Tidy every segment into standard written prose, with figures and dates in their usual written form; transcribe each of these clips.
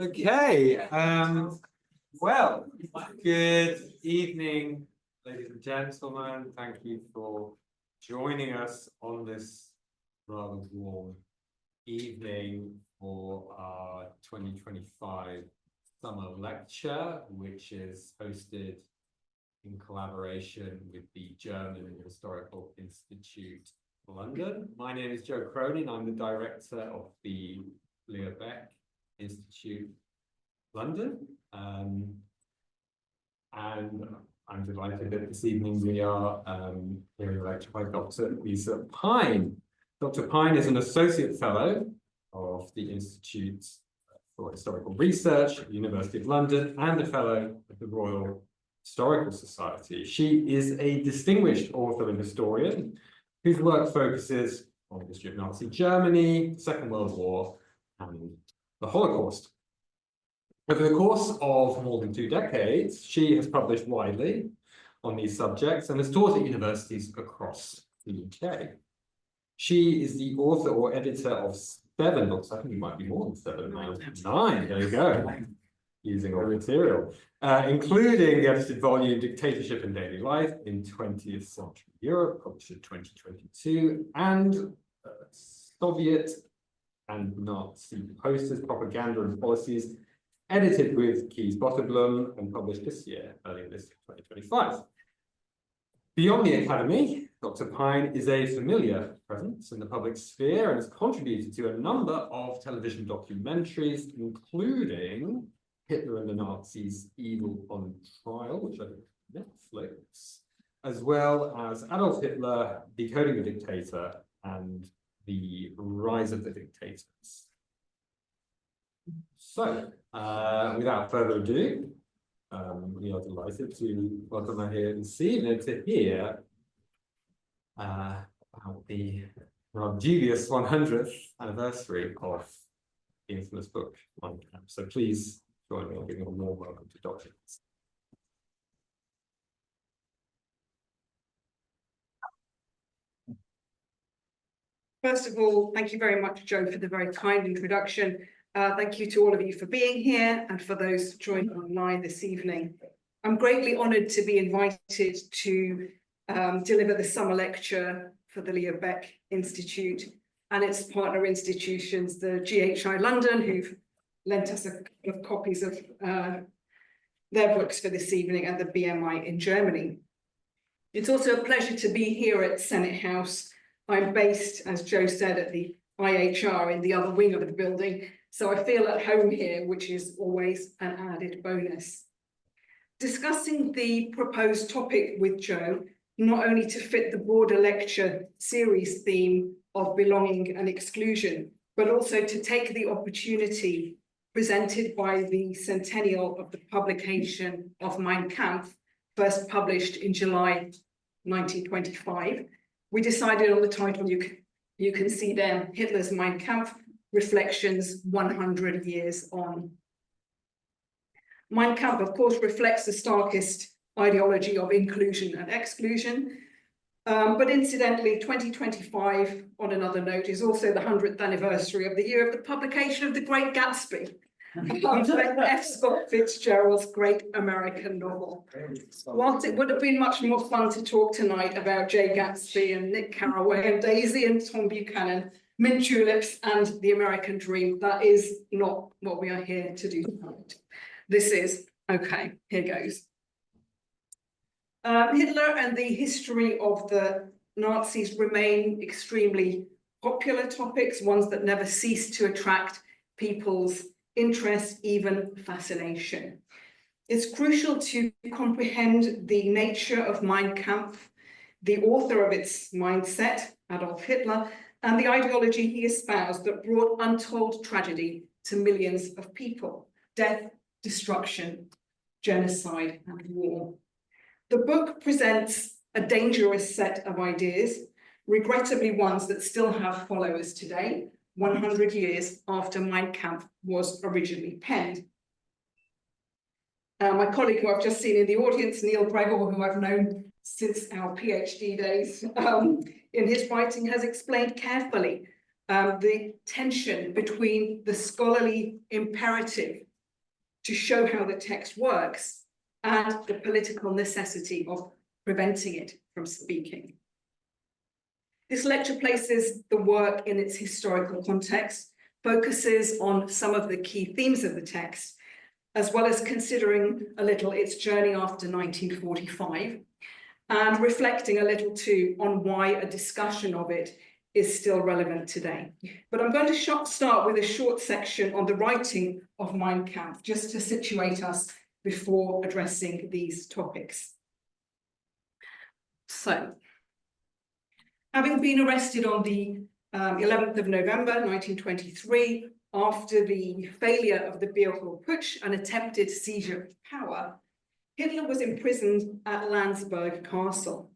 Okay, well, good evening, ladies and gentlemen. Thank you for joining us on this rather warm evening for our 2025 summer lecture, which is hosted in collaboration with the German Historical Institute, London. My name is Joe Cronin. I'm the director of the Leo Baeck Institute, London, and I'm delighted that this evening we are hearing a lecture by Dr. Lisa Pine. Dr. Pine is an associate fellow of the Institute for Historical Research at the University of London and a fellow of the Royal Historical Society. She is a distinguished author and historian whose work focuses on the history of Nazi Germany, the Second World War, and the Holocaust. Over the course of more than 2 decades, she has published widely on these subjects and has taught at universities across the UK. She is the author or editor of 7 books. I think it might be more than 7 now. 9, there you go, using all material, including the edited volume Dictatorship and Daily Life in 20th Century Europe, published in 2022, and Soviet and Nazi Posters, Propaganda and Policies, edited with Kees Boterbloem and published this year, earlier this year, 2025. Beyond the academy, Dr. Pine is a familiar presence in the public sphere and has contributed to a number of television documentaries, including Hitler and the Nazis, Evil on Trial, which I think is Netflix, as well as Adolf Hitler, Decoding the Dictator, and The Rise of the Dictators. So, without further ado, we are delighted to welcome her here this evening to hear about the rather dubious 100th anniversary of the infamous book, Mein Kampf. So please join me in giving a warm welcome to Dr. First of all, thank you very much, Joe, for the very kind introduction. Thank you to all of you for being here and for those joining online this evening. I'm greatly honoured to be invited to deliver the summer lecture for the Leo Baeck Institute and its partner institutions, the GHI London, who've lent us a couple of copies of their books for this evening, and the BMI in Germany. It's also a pleasure to be here at Senate House. I'm based, as Joe said, at the IHR in the other wing of the building, so I feel at home here, which is always an added bonus. Discussing the proposed topic with Joe, not only to fit the broader lecture series theme of belonging and exclusion, but also to take the opportunity presented by the centennial of the publication of Mein Kampf, first published in July 1925. We decided on the title you can see there, Hitler's Mein Kampf, Reflections 100 Years On. Mein Kampf, of course, reflects the starkest ideology of inclusion and exclusion. But incidentally, 2025, on another note, is also the 100th anniversary of the year of the publication of The Great Gatsby, F. Scott Fitzgerald's great American novel. Whilst it would have been much more fun to talk tonight about Jay Gatsby and Nick Carraway and Daisy and Tom Buchanan, mint juleps and the American dream, that is not what we are here to do tonight. This is, okay, here goes. Hitler and the history of the Nazis remain extremely popular topics, ones that never cease to attract people's interest, even fascination. It's crucial to comprehend the nature of Mein Kampf, the author of its mindset, Adolf Hitler, and the ideology he espoused that brought untold tragedy to millions of people: death, destruction, genocide, and war. The book presents a dangerous set of ideas, regrettably ones that still have followers today, 100 years after Mein Kampf was originally penned. My colleague who I've just seen in the audience, Neil Gregor, who I've known since our PhD days, in his writing has explained carefully the tension between the scholarly imperative to show how the text works and the political necessity of preventing it from speaking. This lecture places the work in its historical context, focuses on some of the key themes of the text, as well as considering a little its journey after 1945, and reflecting a little too on why a discussion of it is still relevant today. But I'm going to start with a short section on the writing of Mein Kampf, just to situate us before addressing these topics. So, having been arrested on the 11th of November 1923, after the failure of the Beerhof Putsch and attempted seizure of power, Hitler was imprisoned at Landsberg Castle.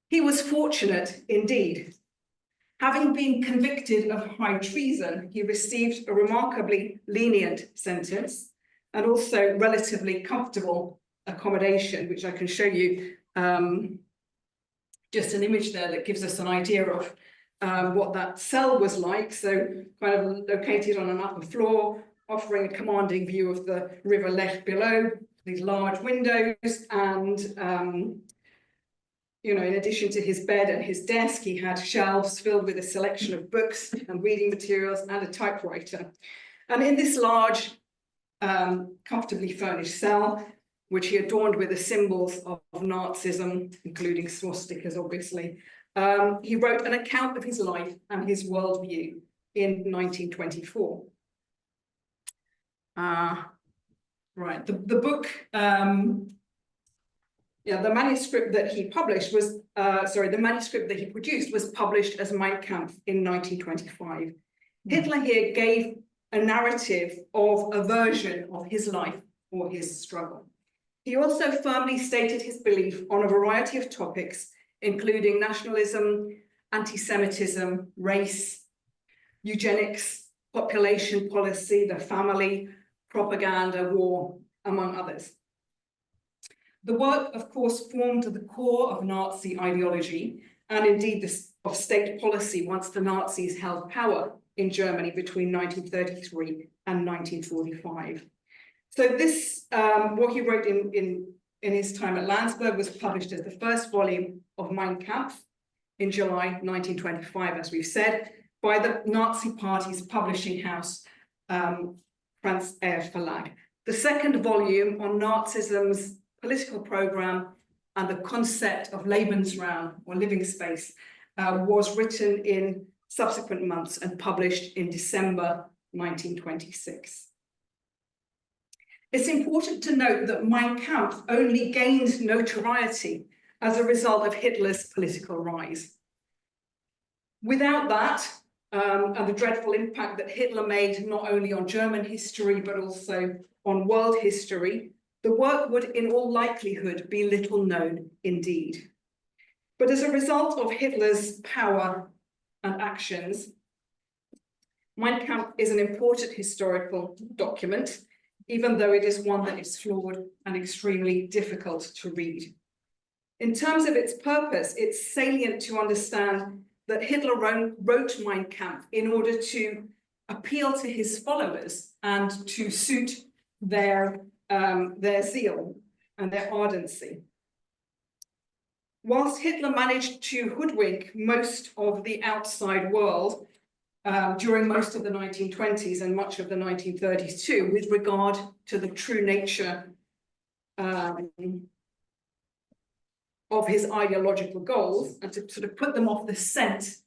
He was fortunate indeed. Having been convicted of high treason, he received a remarkably lenient sentence and also relatively comfortable accommodation, which I can show you just an image there that gives us an idea of what that cell was like. So kind of located on an upper floor, offering a commanding view of the River Lech below, these large windows, and you know, in addition to his bed and his desk, he had shelves filled with a selection of books and reading materials and a typewriter. And in this large, comfortably furnished cell, which he adorned with the symbols of Nazism, including swastikas, obviously, he wrote an account of his life and his worldview in 1924. Right, the book, the manuscript that he published was, the manuscript that he produced was published as Mein Kampf in 1925. Hitler here gave a narrative of a version of his life or his struggle. He also firmly stated his belief on a variety of topics, including nationalism, anti-Semitism, race, eugenics, population policy, the family, propaganda, war, among others. The work, of course, formed the core of Nazi ideology and indeed of state policy once the Nazis held power in Germany between 1933 and 1945. So this, what he wrote in his time at Landsberg was published as the first volume of Mein Kampf in July 1925, as we've said, by the Nazi Party's publishing house, Franz Ayer Verlag. The second volume on Nazism's political program and the concept of Lebensraum, or living space, was written in subsequent months and published in December 1926. It's important to note that Mein Kampf only gained notoriety as a result of Hitler's political rise. Without that, and the dreadful impact that Hitler made not only on German history, but also on world history, the work would in all likelihood be little known indeed. But as a result of Hitler's power and actions, Mein Kampf is an important historical document, even though it is one that is flawed and extremely difficult to read. In terms of its purpose, it's salient to understand that Hitler wrote Mein Kampf in order to appeal to his followers and to suit their zeal and their ardency. Whilst Hitler managed to hoodwink most of the outside world during most of the 1920s and much of the 1930s too, with regard to the true nature of his ideological goals, and to sort of put them off the scent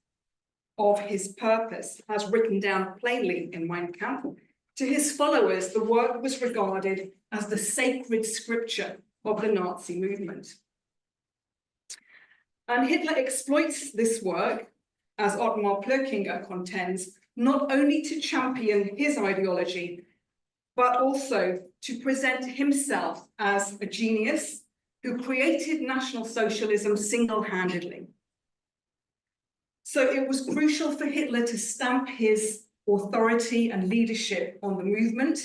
of his purpose, as written down plainly in Mein Kampf, to his followers, the work was regarded as the sacred scripture of the Nazi movement. And Hitler exploits this work, as Ottmar Plökinger contends, not only to champion his ideology, but also to present himself as a genius who created National Socialism single-handedly. So it was crucial for Hitler to stamp his authority and leadership on the movement.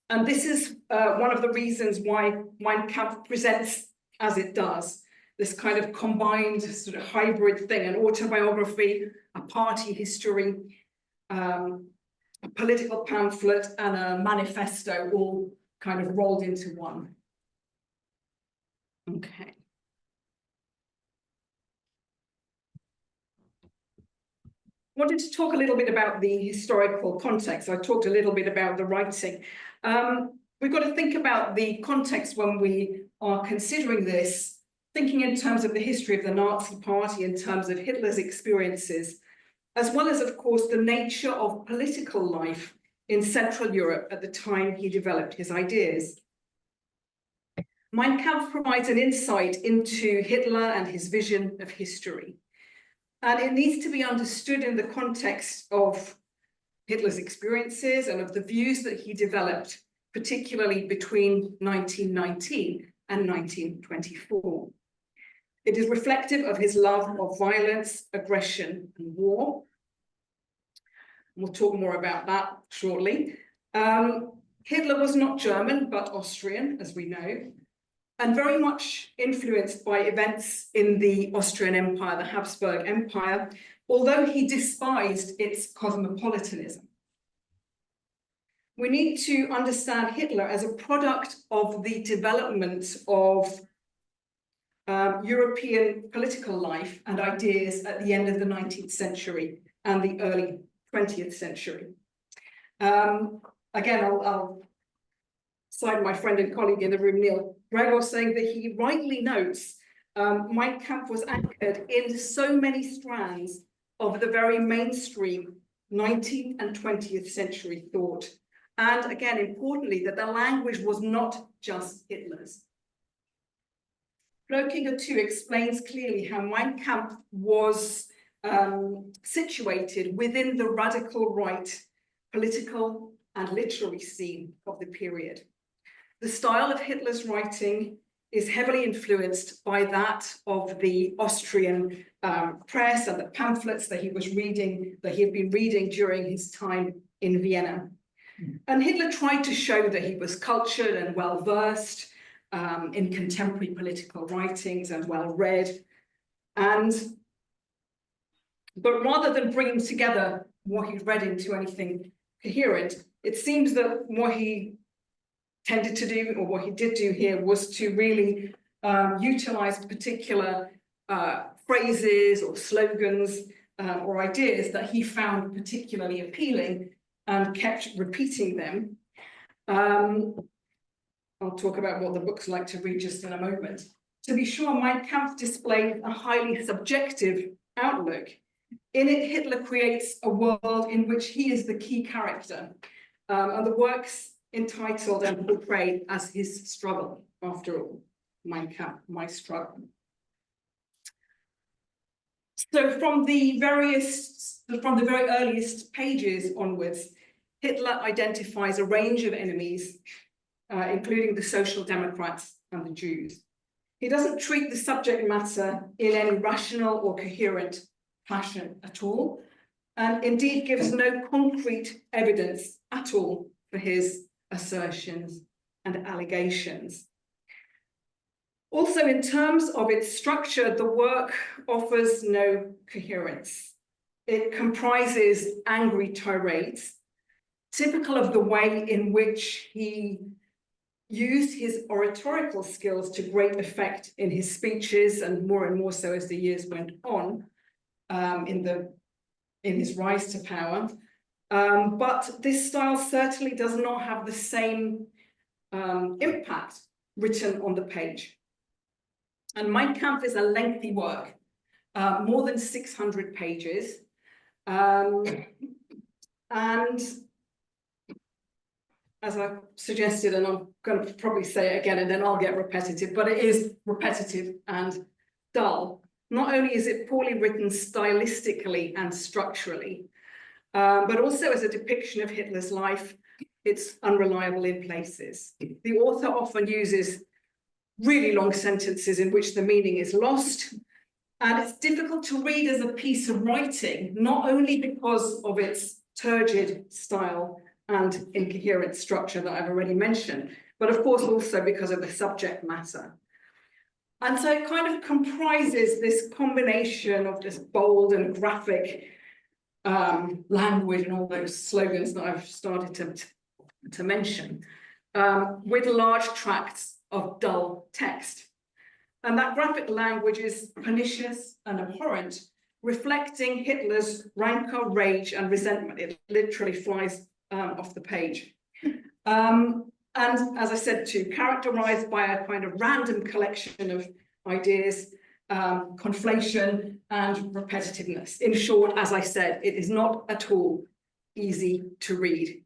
And this is one of the reasons why Mein Kampf presents as it does, this kind of combined sort of hybrid thing, an autobiography, a party history, a political pamphlet and a manifesto all kind of rolled into one. Okay. I wanted to talk a little bit about the historical context. I talked a little bit about the writing. We've got to think about the context when we are considering this, thinking in terms of the history of the Nazi Party, in terms of Hitler's experiences, as well as, of course, the nature of political life in Central Europe at the time he developed his ideas. Mein Kampf provides an insight into Hitler and his vision of history. And it needs to be understood in the context of Hitler's experiences and of the views that he developed, particularly between 1919 and 1924. It is reflective of his love of violence, aggression, and war. We'll talk more about that shortly. Hitler was not German, but Austrian, as we know, and very much influenced by events in the Austrian Empire, the Habsburg Empire, although he despised its cosmopolitanism. We need to understand Hitler as a product of the development of European political life and ideas at the end of the 19th century and the early 20th century. Again, I'll cite my friend and colleague in the room, Neil Gregor, saying that he rightly notes Mein Kampf was anchored in so many strands of the very mainstream 19th and 20th century thought. And again, importantly, that the language was not just Hitler's. Blokinger too explains clearly how Mein Kampf was situated within the radical right political and literary scene of the period. The style of Hitler's writing is heavily influenced by that of the Austrian press and the pamphlets that he was reading, that he had been reading during his time in Vienna. And Hitler tried to show that he was cultured and well-versed in contemporary political writings and well-read. But rather than bringing together what he'd read into anything coherent, it seems that what he tended to do, or what he did do here, was to really utilize particular phrases or slogans or ideas that he found particularly appealing and kept repeating them. I'll talk about what the book's like to read just in a moment. To be sure, Mein Kampf displayed a highly subjective outlook. In it, Hitler creates a world in which he is the key character, and the work's entitled and portrayed as his struggle, after all. Mein Kampf, my struggle. So from the very earliest pages onwards, Hitler identifies a range of enemies, including the Social Democrats and the Jews. He doesn't treat the subject matter in any rational or coherent fashion at all, and indeed gives no concrete evidence at all for his assertions and allegations. Also, in terms of its structure, the work offers no coherence. It comprises angry tirades, typical of the way in which he used his oratorical skills to great effect in his speeches, and more so as the years went on in his rise to power. But this style certainly does not have the same impact written on the page. And Mein Kampf is a lengthy work, more than 600 pages. And as I suggested, and I'm going to probably say it again and then I'll get repetitive, but it is repetitive and dull. Not only is it poorly written stylistically and structurally, but also as a depiction of Hitler's life, it's unreliable in places. The author often uses really long sentences in which the meaning is lost, and it's difficult to read as a piece of writing, not only because of its turgid style and incoherent structure that I've already mentioned, but of course also because of the subject matter. And so it kind of comprises this combination of this bold and graphic language and all those slogans that I've started to mention, with large tracts of dull text. And that graphic language is pernicious and abhorrent, reflecting Hitler's rancor, rage, and resentment. It literally flies off the page. And as I said too, characterized by a kind of random collection of ideas, conflation, and repetitiveness. In short, as I said, it is not at all easy to read.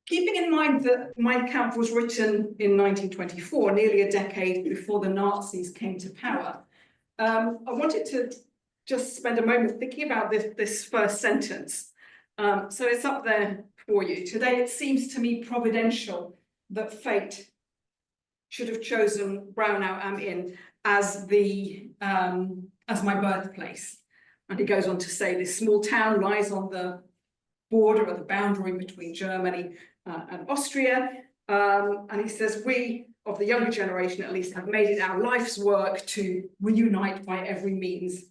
Keeping in mind that Mein Kampf was written in 1924, nearly a decade before the Nazis came to power, I wanted to just spend a moment thinking about this first sentence. So it's up there for you. Today, it seems to me providential that fate should have chosen Braunau am Inn as my birthplace. And he goes on to say this small town lies on the border or the boundary between Germany and Austria. And he says, we of the younger generation at least have made it our life's work to reunite by every means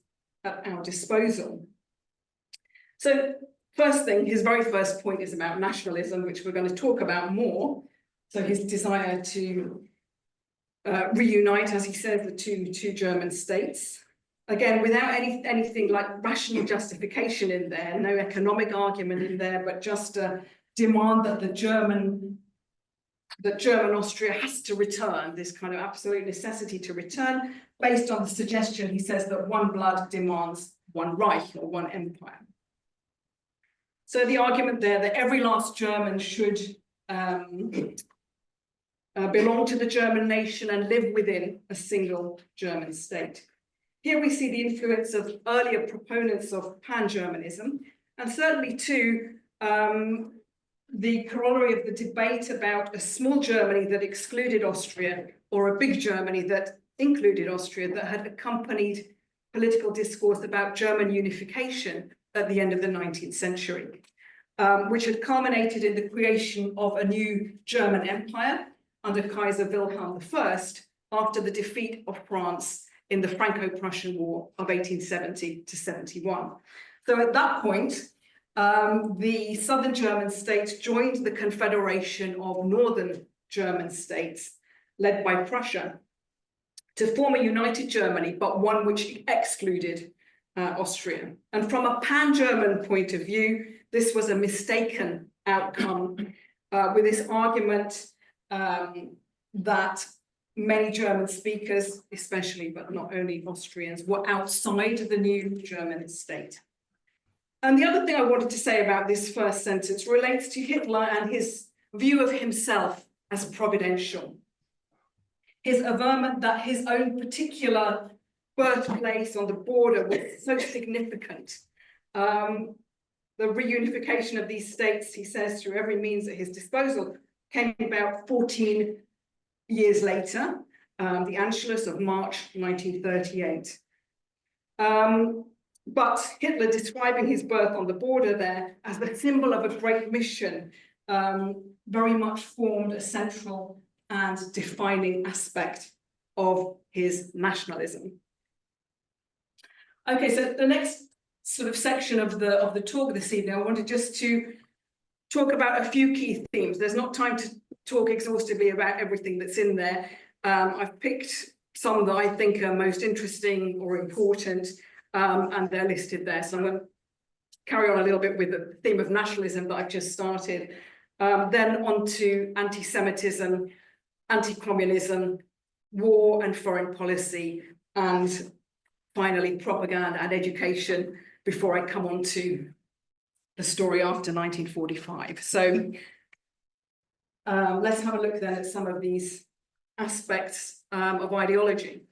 at our disposal. So first thing, his very first point is about nationalism, which we're going to talk about more. So his desire to reunite, as he says, the two German states. Again, without anything like rational justification in there, no economic argument in there, but just a demand that German Austria has to return, this kind of absolute necessity to return, based on the suggestion, he says, that one blood demands one Reich or one empire. So the argument there that every last German should belong to the German nation and live within a single German state. Here we see the influence of earlier proponents of pan-Germanism, and certainly too, the corollary of the debate about a small Germany that excluded Austria or a big Germany that included Austria that had accompanied political discourse about German unification at the end of the 19th century, which had culminated in the creation of a new German empire under Kaiser Wilhelm I after the defeat of France in the Franco-Prussian War of 1870 to 71. So at that point, the southern German states joined the confederation of northern German states, led by Prussia, to form a united Germany, but one which excluded Austria. And from a pan-German point of view, this was a mistaken outcome, with this argument that many German speakers, especially, but not only Austrians, were outside the new German state. And the other thing I wanted to say about this first sentence relates to Hitler and his view of himself as providential. His averment that his own particular birthplace on the border was so significant. The reunification of these states, he says, through every means at his disposal, came about 14 years later, the Anschluss of March 1938. But Hitler, describing his birth on the border there as the symbol of a great mission, very much formed a central and defining aspect of his nationalism. Okay, so the next sort of section of the talk this evening, I wanted just to talk about a few key themes. There's not time to talk exhaustively about everything that's in there. I've picked some that I think are most interesting or important, and they're listed there. So I'm going to carry on a little bit with the theme of nationalism that I've just started, then on to anti-Semitism, anti-communism, war and foreign policy, and finally propaganda and education before I come on to the story after 1945. So let's have a look then at some of these aspects of ideology.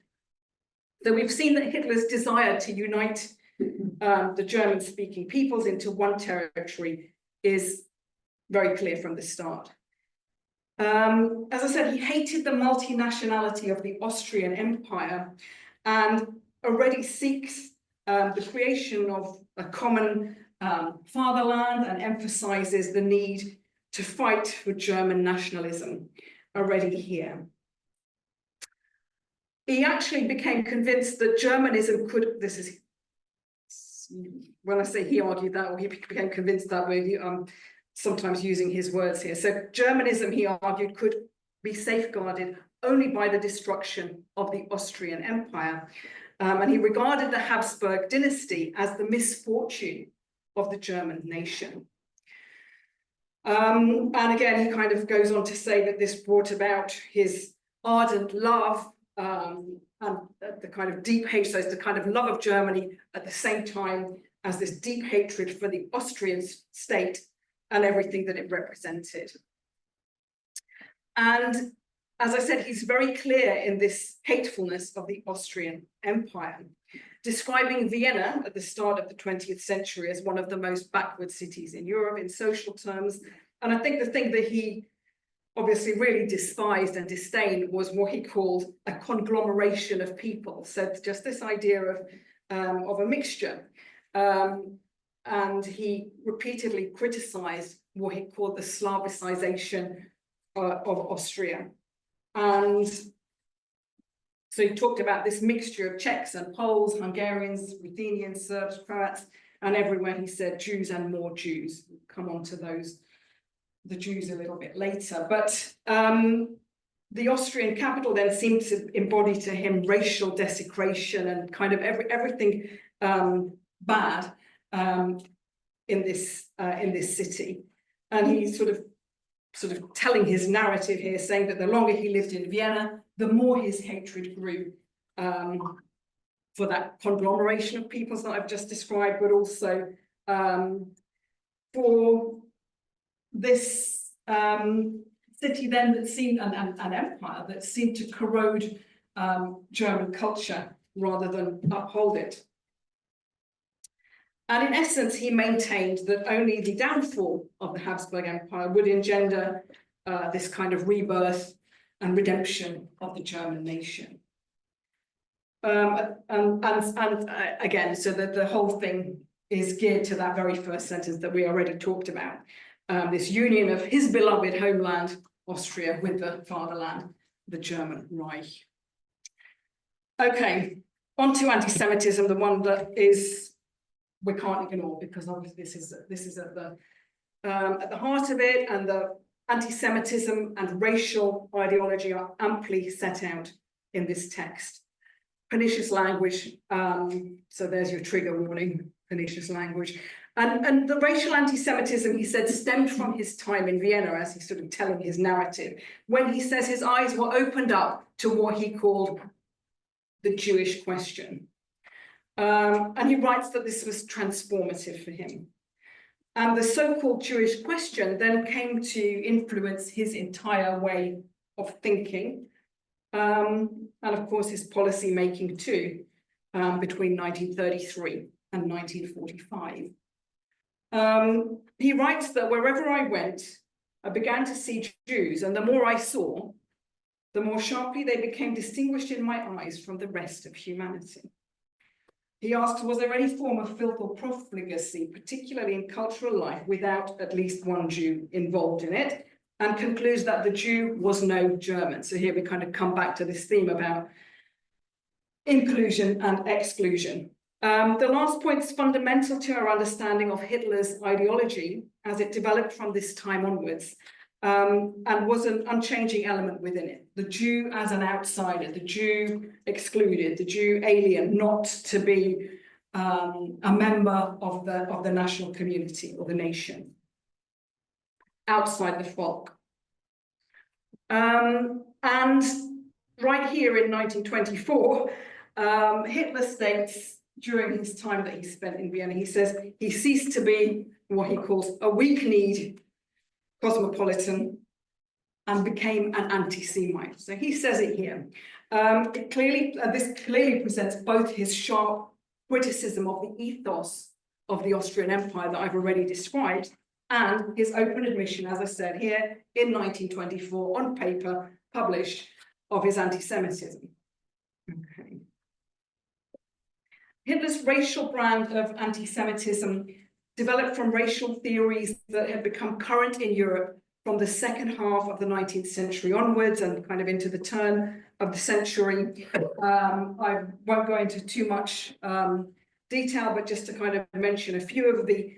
So we've seen that Hitler's desire to unite the German-speaking peoples into one territory is very clear from the start. As I said, he hated the multinationality of the Austrian Empire and already seeks the creation of a common fatherland and emphasizes the need to fight for German nationalism already here. he actually became convinced that Germanism could, this is, when I say he argued that, or he became convinced that way, sometimes using his words here. So Germanism, he argued, could be safeguarded only by the destruction of the Austrian Empire. And he regarded the Habsburg dynasty as the misfortune of the German nation. And again, he kind of goes on to say that this brought about his ardent love and the kind of deep hate, so it's the kind of love of Germany at the same time as this deep hatred for the Austrian state and everything that it represented. And as I said, he's very clear in this hatefulness of the Austrian Empire, describing Vienna at the start of the 20th century as one of the most backward cities in Europe in social terms. And I think the thing that he obviously really despised and disdained was what he called a conglomeration of people. So just this idea of a mixture. And he repeatedly criticized what he called the Slavicization of Austria. And so he talked about this mixture of Czechs and Poles, Hungarians, Ruthenians, Serbs, Croats, and everywhere he said Jews and more Jews. We'll come on to those, the Jews, a little bit later. But the Austrian capital then seemed to embody to him racial desecration and kind of everything bad in this city. And he's sort of telling his narrative here, saying that the longer he lived in Vienna, the more his hatred grew for that conglomeration of peoples that I've just described, but also for this city then that seemed, an empire that seemed to corrode German culture rather than uphold it. And in essence, he maintained that only the downfall of the Habsburg Empire would engender this kind of rebirth and redemption of the German nation. Again, so that the whole thing is geared to that very first sentence that we already talked about, this union of his beloved homeland, Austria, with the fatherland, the German Reich. Okay, on to anti-Semitism, the one that is we can't ignore, because obviously this is at the heart of it, and the anti-Semitism and racial ideology are amply set out in this text. Pernicious language, so there's your trigger warning, pernicious language. And the racial anti-Semitism, he said, stemmed from his time in Vienna, as he's sort of telling his narrative, when he says his eyes were opened up to what he called the Jewish question. And he writes that this was transformative for him. And the so-called Jewish question then came to influence his entire way of thinking, and of course his policy making too, between 1933 and 1945. He writes that wherever I went, I began to see Jews, and the more I saw, the more sharply they became distinguished in my eyes from the rest of humanity. He asked, was there any form of filth or profligacy, particularly in cultural life, without at least one Jew involved in it? And concludes that the Jew was no German. So here we kind of come back to this theme about inclusion and exclusion. The last point is fundamental to our understanding of Hitler's ideology as it developed from this time onwards, and was an unchanging element within it. The Jew as an outsider, the Jew excluded, the Jew alien, not to be a member of the national community or the nation, outside the folk. And right here in 1924, Hitler states during his time that he spent in Vienna, he says he ceased to be what he calls a weak-kneed cosmopolitan and became an anti-Semite. So he says it here. This clearly presents both his sharp criticism of the ethos of the Austrian Empire that I've already described, and his open admission, as I said here, in 1924 on paper, published, of his anti-Semitism. Okay. Hitler's racial brand of anti-Semitism developed from racial theories that had become current in Europe from the second half of the 19th century onwards and kind of into the turn of the century. I won't go into too much detail, but just to kind of mention a few of the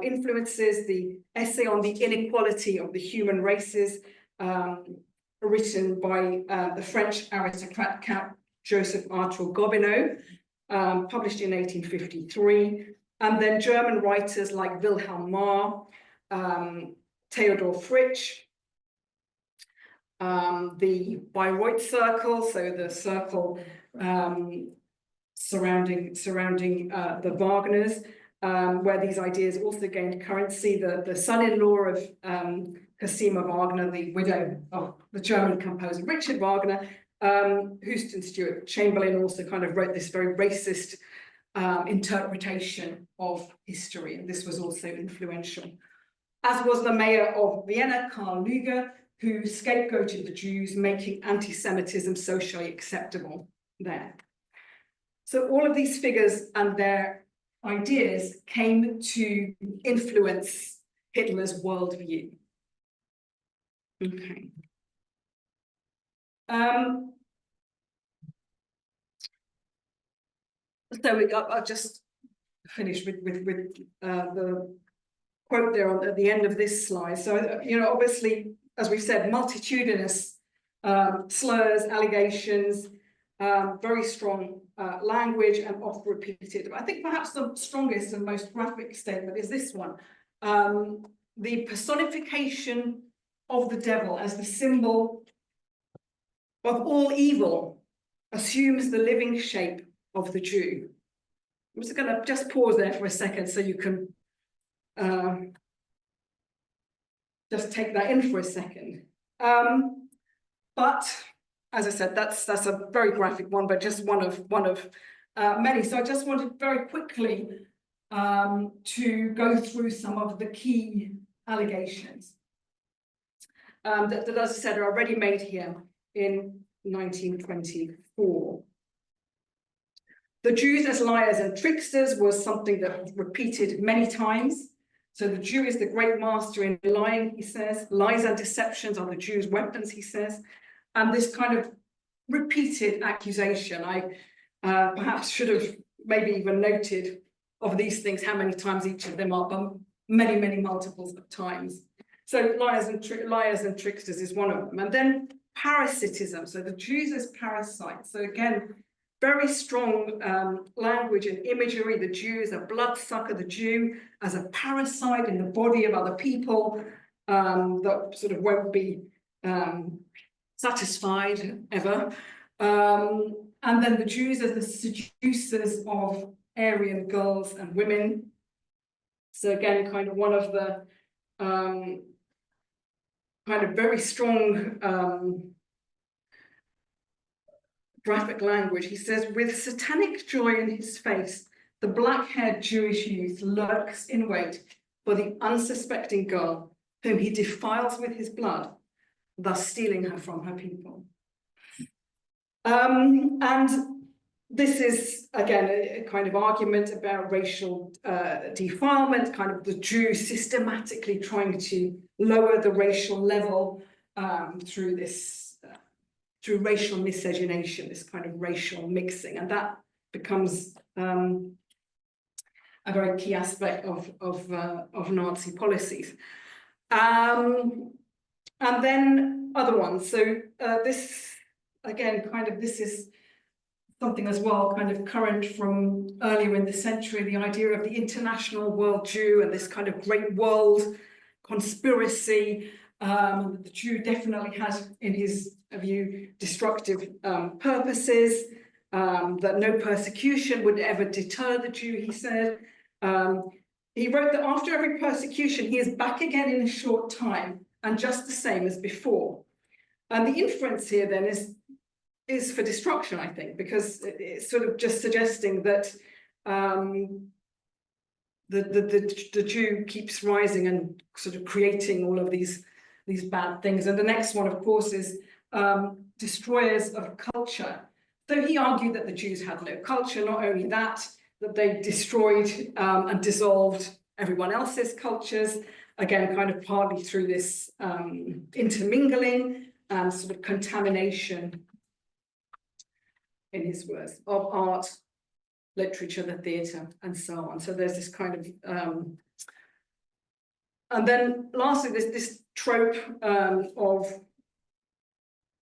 influences, the essay on the inequality of the human races, written by the French aristocrat Count Joseph Arthur Gobineau, published in 1853, and then German writers like Wilhelm Marr, Theodor Fritsch, the Bayreuth circle, so the circle surrounding the Wagners, where these ideas also gained currency. The son-in-law of Cosima Wagner, the widow of the German composer Richard Wagner, Houston Stewart Chamberlain also kind of wrote this very racist interpretation of history, and this was also influential. As was the mayor of Vienna, Karl Lueger, who scapegoated the Jews, making anti-Semitism socially acceptable there. So all of these figures and their ideas came to influence Hitler's worldview. Okay. So I'll just finish with the quote there at the end of this slide. So, you know, obviously, as we've said, multitudinous slurs, allegations, very strong language, and oft repeated. I think perhaps the strongest and most graphic statement is this one. The personification of the devil as the symbol of all evil assumes the living shape of the Jew. I'm just going to just pause there for a second so you can just take that in for a second. But as I said, that's a very graphic one, but just one of many. So I just wanted very quickly to go through some of the key allegations that, as I said, are already made here in 1924. The Jews as liars and tricksters was something that was repeated many times. So the Jew is the great master in lying, he says. Lies and deceptions are the Jews' weapons, he says. And this kind of repeated accusation, I perhaps should have maybe even noted of these things, how many times each of them are, but many, many multiples of times. So liars and tricksters is one of them. And then parasitism, so the Jews as parasites. So again, very strong language and imagery. The Jew is a bloodsucker, the Jew as a parasite in the body of other people that sort of won't be satisfied ever. And then the Jews as the seducers of Aryan girls and women. So again, kind of one of the kind of very strong graphic language. He says, with satanic joy in his face, the black-haired Jewish youth lurks in wait for the unsuspecting girl whom he defiles with his blood, thus stealing her from her people. And this is, again, a kind of argument about racial defilement, kind of the Jew systematically trying to lower the racial level through this, through racial miscegenation, this kind of racial mixing. And that becomes a very key aspect of Nazi policies. And then other ones. So this, again, kind of, this is something as well, kind of current from earlier in the century, the idea of the international world Jew and this kind of great world conspiracy. The Jew definitely has, in his view, destructive purposes, that no persecution would ever deter the Jew, he said. He wrote that after every persecution, he is back again in a short time and just the same as before. And the inference here then is for destruction, I think, because it's sort of just suggesting that the Jew keeps rising and sort of creating all of these bad things. And the next one, of course, is destroyers of culture. So he argued that the Jews had no culture, not only that they destroyed and dissolved everyone else's cultures, again, kind of partly through this intermingling and sort of contamination in his words, of art, literature, the theatre, and so on. So there's this kind of, and then lastly, this trope of,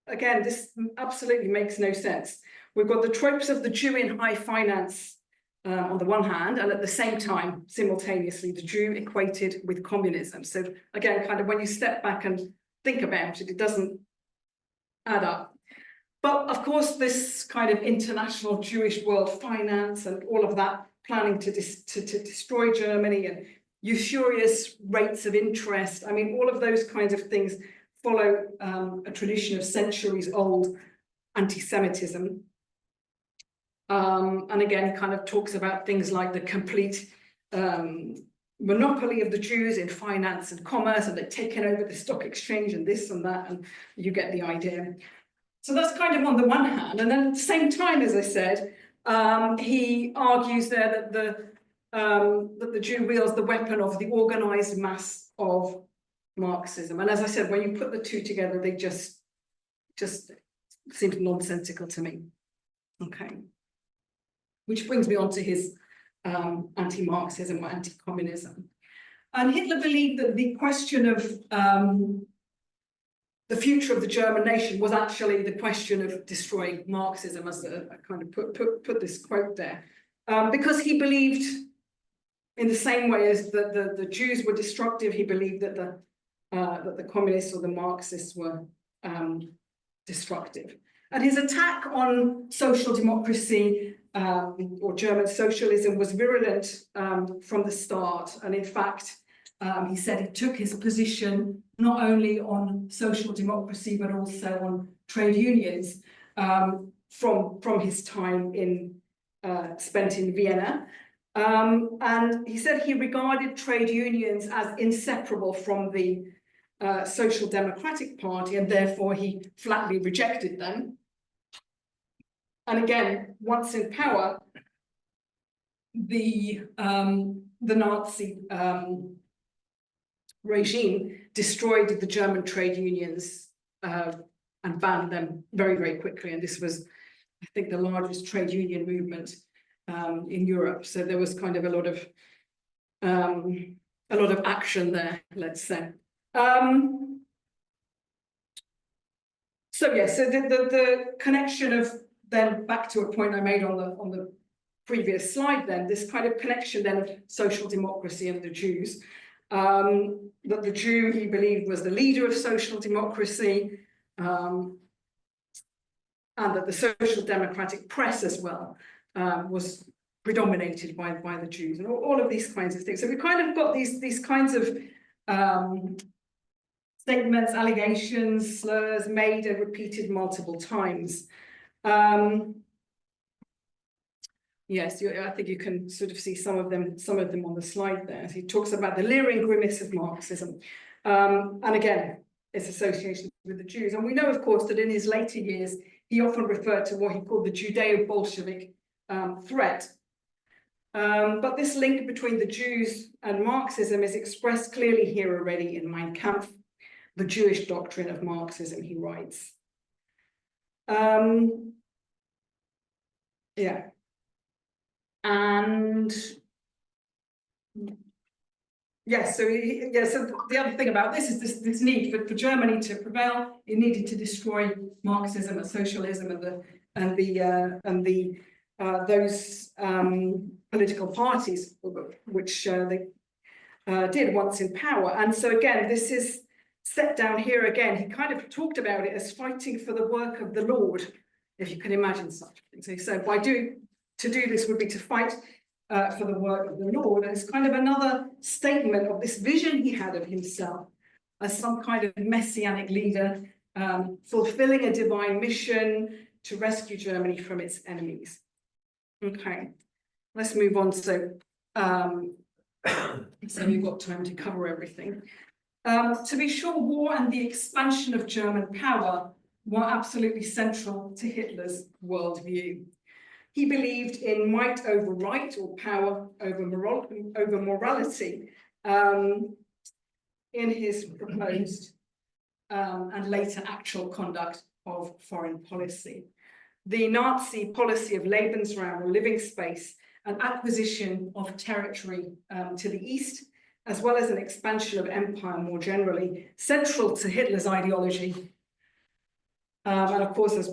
again, this absolutely makes no sense. We've got the tropes of the Jew in high finance on the one hand, and at the same time, simultaneously, the Jew equated with communism. So again, kind of when you step back and think about it, it doesn't add up. But of course, this kind of international Jewish world finance and all of that planning to destroy Germany and usurious rates of interest, I mean, all of those kinds of things follow a tradition of centuries-old anti-Semitism. And again, kind of talks about things like the complete monopoly of the Jews in finance and commerce, and they've taken over the stock exchange and this and that, and you get the idea. So that's kind of on the one hand. And then at the same time, as I said, he argues there that the Jew wields the weapon of the organized mass of Marxism. And as I said, when you put the two together, they just seems nonsensical to me. Okay. Which brings me on to his anti-Marxism or anti-communism. And Hitler believed that the question of the future of the German nation was actually the question of destroying Marxism, as I kind of put this quote there, because he believed, in the same way as the Jews were destructive, he believed that the communists or the Marxists were destructive. And his attack on social democracy or German socialism was virulent from the start. And in fact, he said he took his position not only on social democracy, but also on trade unions from his time spent in Vienna. And he said he regarded trade unions as inseparable from the Social Democratic Party, and therefore he flatly rejected them. And again, once in power, the Nazi regime destroyed the German trade unions and banned them very, very quickly. And this was, I think, the largest trade union movement in Europe. So there was kind of a lot of action there, let's say. So yes, so the connection of, then back to a point I made on the previous slide, then this kind of connection then of social democracy and the Jews, that the Jew, he believed, was the leader of social democracy, and that the social democratic press as well was predominated by the Jews, and all of these kinds of things. So we kind of got these kinds of statements, allegations, slurs made and repeated multiple times. Yes, I think you can sort of see some of them on the slide there. He talks about the leering grimace of Marxism, and again, its association with the Jews. And we know, of course, that in his later years, he often referred to what he called the Judeo-Bolshevik threat. But this link between the Jews and Marxism is expressed clearly here already in Mein Kampf, the Jewish doctrine of Marxism, he writes. Yeah. And yes, so the other thing about this is this need for Germany to prevail. It needed to destroy Marxism and socialism and those political parties which they did once in power. And so again, this is set down here again. He kind of talked about it as fighting for the work of the Lord, if you can imagine such a thing. So he said, to do this would be to fight for the work of the Lord. And it's kind of another statement of this vision he had of himself as some kind of messianic leader, fulfilling a divine mission to rescue Germany from its enemies. Okay, let's move on. So we've got time to cover everything. To be sure, war and the expansion of German power were absolutely central to Hitler's worldview. He believed in might over right, or power over morality, in his proposed and later actual conduct of foreign policy. the Nazi policy of Lebensraum, or living space, an acquisition of territory to the east, as well as an expansion of empire more generally, central to Hitler's ideology, and of course as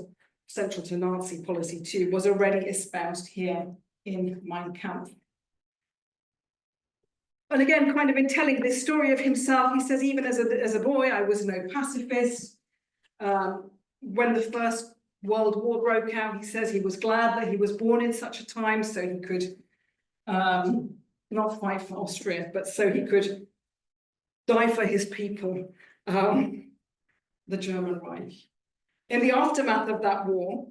central to Nazi policy too, was already espoused here in Mein Kampf. And again, kind of in telling this story of himself, he says, even as a boy, I was no pacifist. When the First World War broke out, he says he was glad that he was born in such a time so he could not fight for Austria, but so he could die for his people, the German Reich. In the aftermath of that war,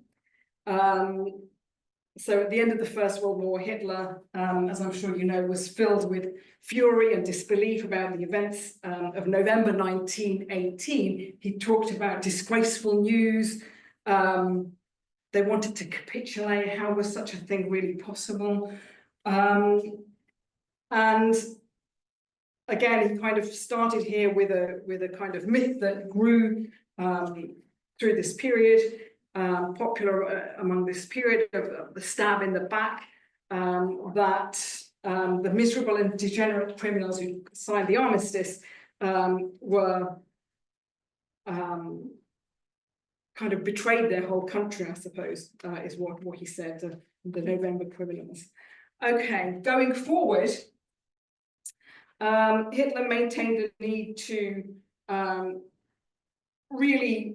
so at the end of the First World War, Hitler, as I'm sure you know, was filled with fury and disbelief about the events of November 1918. He talked about disgraceful news. They wanted to capitulate. How was such a thing really possible? And again, he kind of started here with a kind of myth that grew through this period. Popular among this period of the stab in the back, that the miserable and degenerate criminals who signed the armistice were kind of betrayed their whole country, I suppose, is what he said, the November criminals. Okay, going forward, Hitler maintained the need to really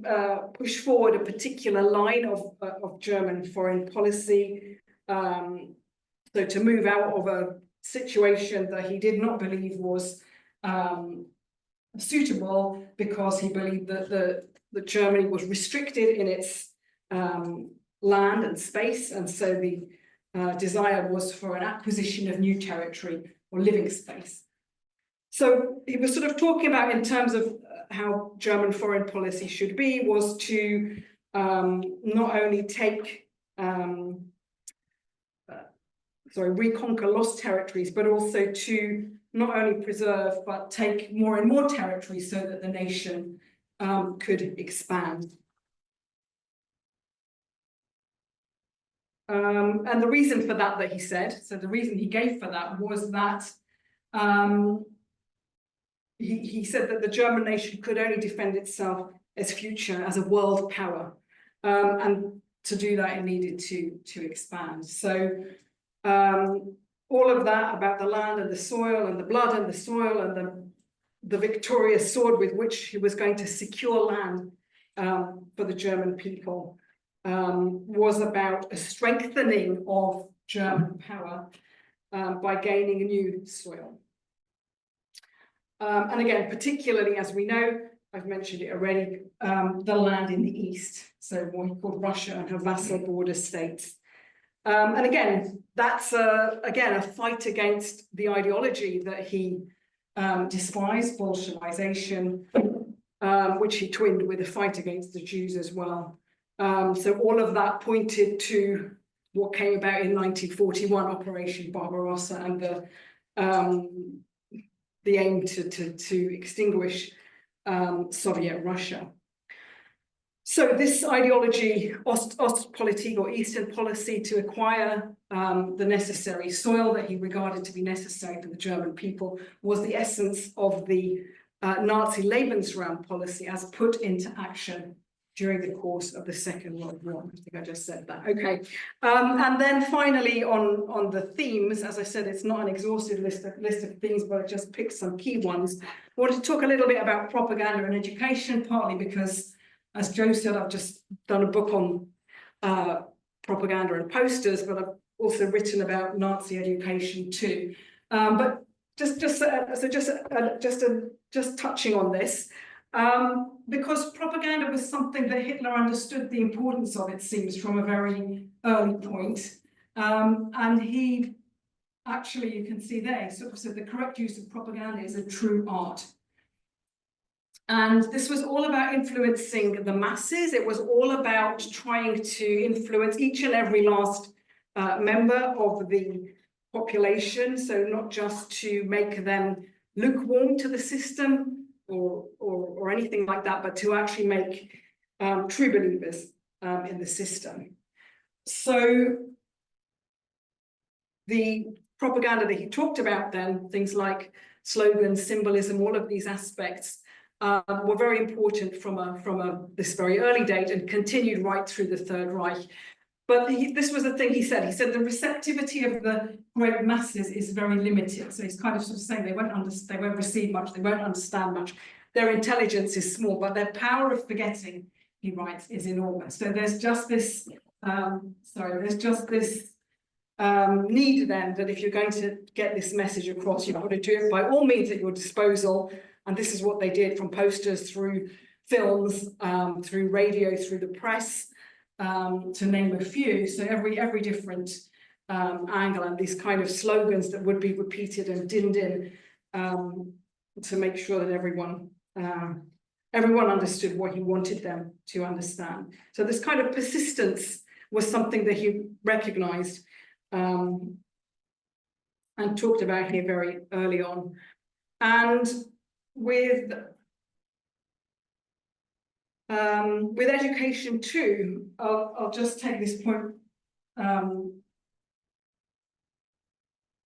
push forward a particular line of German foreign policy, so to move out of a situation that he did not believe was suitable, because he believed that Germany was restricted in its land and space, and so the desire was for an acquisition of new territory or living space. So he was sort of talking about, in terms of how German foreign policy should be, was to not only take, reconquer lost territories, but also to not only preserve, but take more and more territories so that the nation could expand. And the reason for that he said, so the reason he gave for that was that he said that the German nation could only defend itself as future, as a world power. And to do that, it needed to expand. So all of that about the land and the soil and the blood and the soil and the victorious sword with which he was going to secure land for the German people was about a strengthening of German power by gaining a new soil. And again, particularly, as we know, I've mentioned it already, the land in the east, so what he called Russia and her vassal border states. And again, that's again a fight against the ideology that he despised, Bolshevization, which he twinned with a fight against the Jews as well. So all of that pointed to what came about in 1941, Operation Barbarossa, and the aim to extinguish Soviet Russia. So this ideology, Ostpolitik, or Eastern policy, to acquire the necessary soil that he regarded to be necessary for the German people, was the essence of the Nazi Lebensraum policy as put into action during the course of the Second World War. I think I just said that. Okay. And then finally on the themes, as I said, it's not an exhaustive list of themes, but I just picked some key ones. I wanted to talk a little bit about propaganda and education, partly because, as Joe said, I've just done a book on propaganda and posters, but I've also written about Nazi education too. But just touching on this, because propaganda was something that Hitler understood the importance of, it seems, from a very early point. And he actually, you can see there, sort of said the correct use of propaganda is a true art. And this was all about influencing the masses. It was all about trying to influence each and every last member of the population. So not just to make them lukewarm to the system or anything like that, but to actually make true believers in the system. So the propaganda that he talked about then, things like slogans, symbolism, all of these aspects were very important from this very early date and continued right through the Third Reich. But this was the thing he said. He said the receptivity of the great masses is very limited. So he's kind of sort of saying they won't receive much, they won't understand much. Their intelligence is small, but their power of forgetting, he writes, is enormous. So there's just this, need then that if you're going to get this message across, you've got to do it by all means at your disposal. And this is what they did, from posters through films, through radio, through the press, to name a few. So every different angle, and these kind of slogans that would be repeated and dinned in to make sure that everyone understood what he wanted them to understand. So this kind of persistence was something that he recognized and talked about here very early on. And with education too, I'll just take this point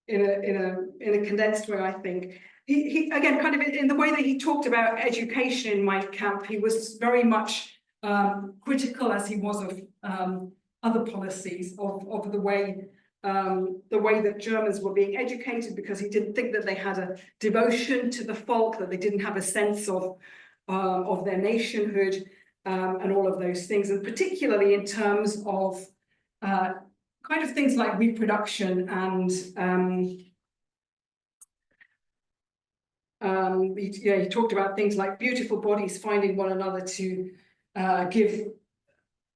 in a condensed way, I think. He again, kind of in the way that he talked about education in Mein Kampf, he was very much critical, as he was of other policies, of the way that Germans were being educated, because he didn't think that they had a devotion to the folk, that they didn't have a sense of their nationhood, and all of those things, and particularly in terms of kind of things like reproduction and he talked about things like beautiful bodies finding one another to give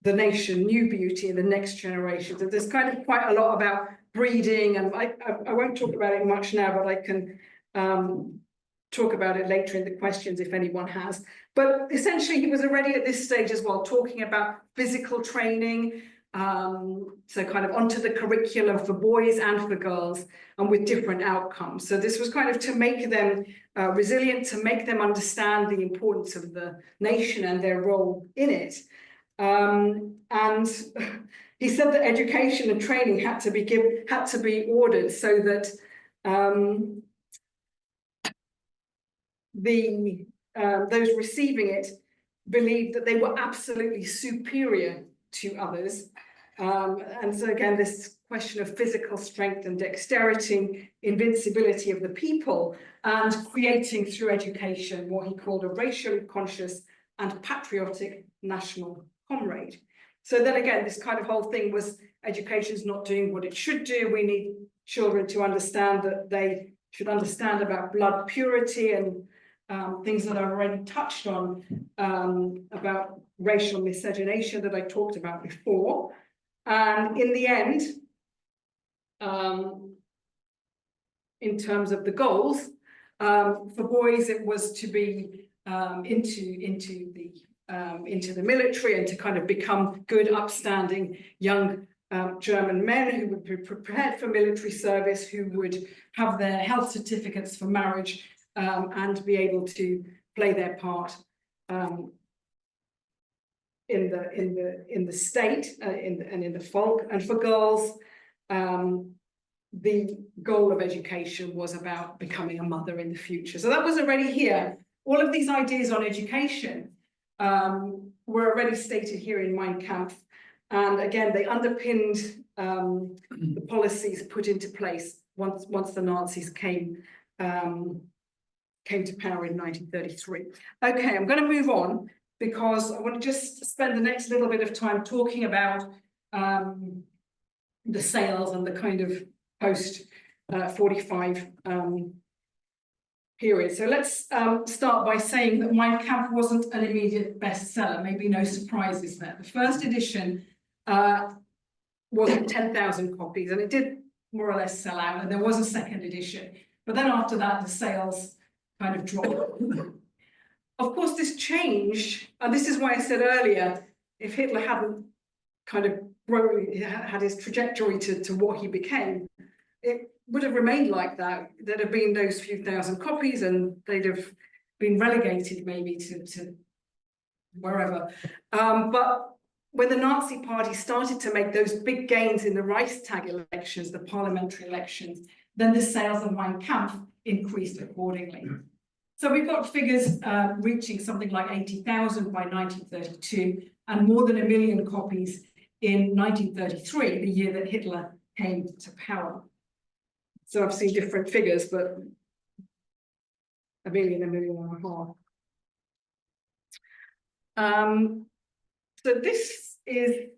the nation new beauty in the next generation. So there's kind of quite a lot about breeding, and I won't talk about it much now, but I can talk about it later in the questions if anyone has. But essentially, he was already at this stage as well talking about physical training, so kind of onto the curriculum for boys and for girls, and with different outcomes. So this was kind of to make them resilient, to make them understand the importance of the nation and their role in it. And he said that education and training had to be ordered so that those receiving it believed that they were absolutely superior to others. And so again, this question of physical strength and dexterity, invincibility of the people, and creating through education what he called a racially conscious and patriotic national comrade. So then again, this kind of whole thing was education's not doing what it should do. We need children to understand that they should understand about blood purity and things that I've already touched on about racial miscegenation that I talked about before. And in the end, in terms of the goals, for boys, it was to be into the military and to kind of become good, upstanding young German men who would be prepared for military service, who would have their health certificates for marriage, and be able to play their part in the state and in the folk. And for girls, the goal of education was about becoming a mother in the future. So that was already here. All of these ideas on education were already stated here in Mein Kampf. And again, they underpinned the policies put into place once the Nazis came to power in 1933. Okay, I'm going to move on because I want to just spend the next little bit of time talking about the sales and the kind of post-45 period. So let's start by saying that Mein Kampf wasn't an immediate bestseller, maybe no surprises there. The first edition was 10,000 copies, and it did more or less sell out, and there was a second edition. But then after that, the sales kind of dropped. Of course, this changed, and this is why I said earlier, if Hitler hadn't kind of had his trajectory to what he became, it would have remained like that. There'd have been those few thousand copies, and they'd have been relegated maybe to wherever. But when the Nazi Party started to make those big gains in the Reichstag elections, the parliamentary elections, then the sales of Mein Kampf increased accordingly. So we've got figures reaching something like 80,000 by 1932 and more than 1 million copies in 1933, the year that Hitler came to power. So I've seen different figures, but 1 million, 1.5 million. So this is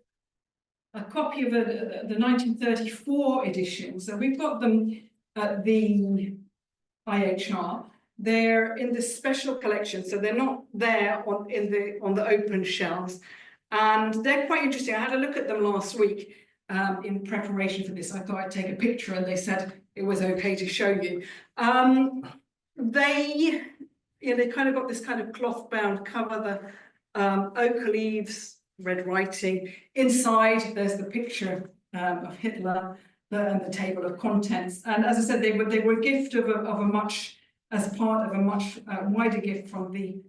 a copy of the 1934 edition. So we've got them at the IHR. They're in the special collection, so they're not there on the open shelves, and they're quite interesting. I had a look at them last week in preparation for this. I thought I'd take a picture, and they said it was okay to show you. They kind of got this kind of cloth-bound cover, the oak leaves, red writing. Inside, there's the picture of Hitler and the table of contents. And as I said, they were a gift of a much, as part of a much wider gift from the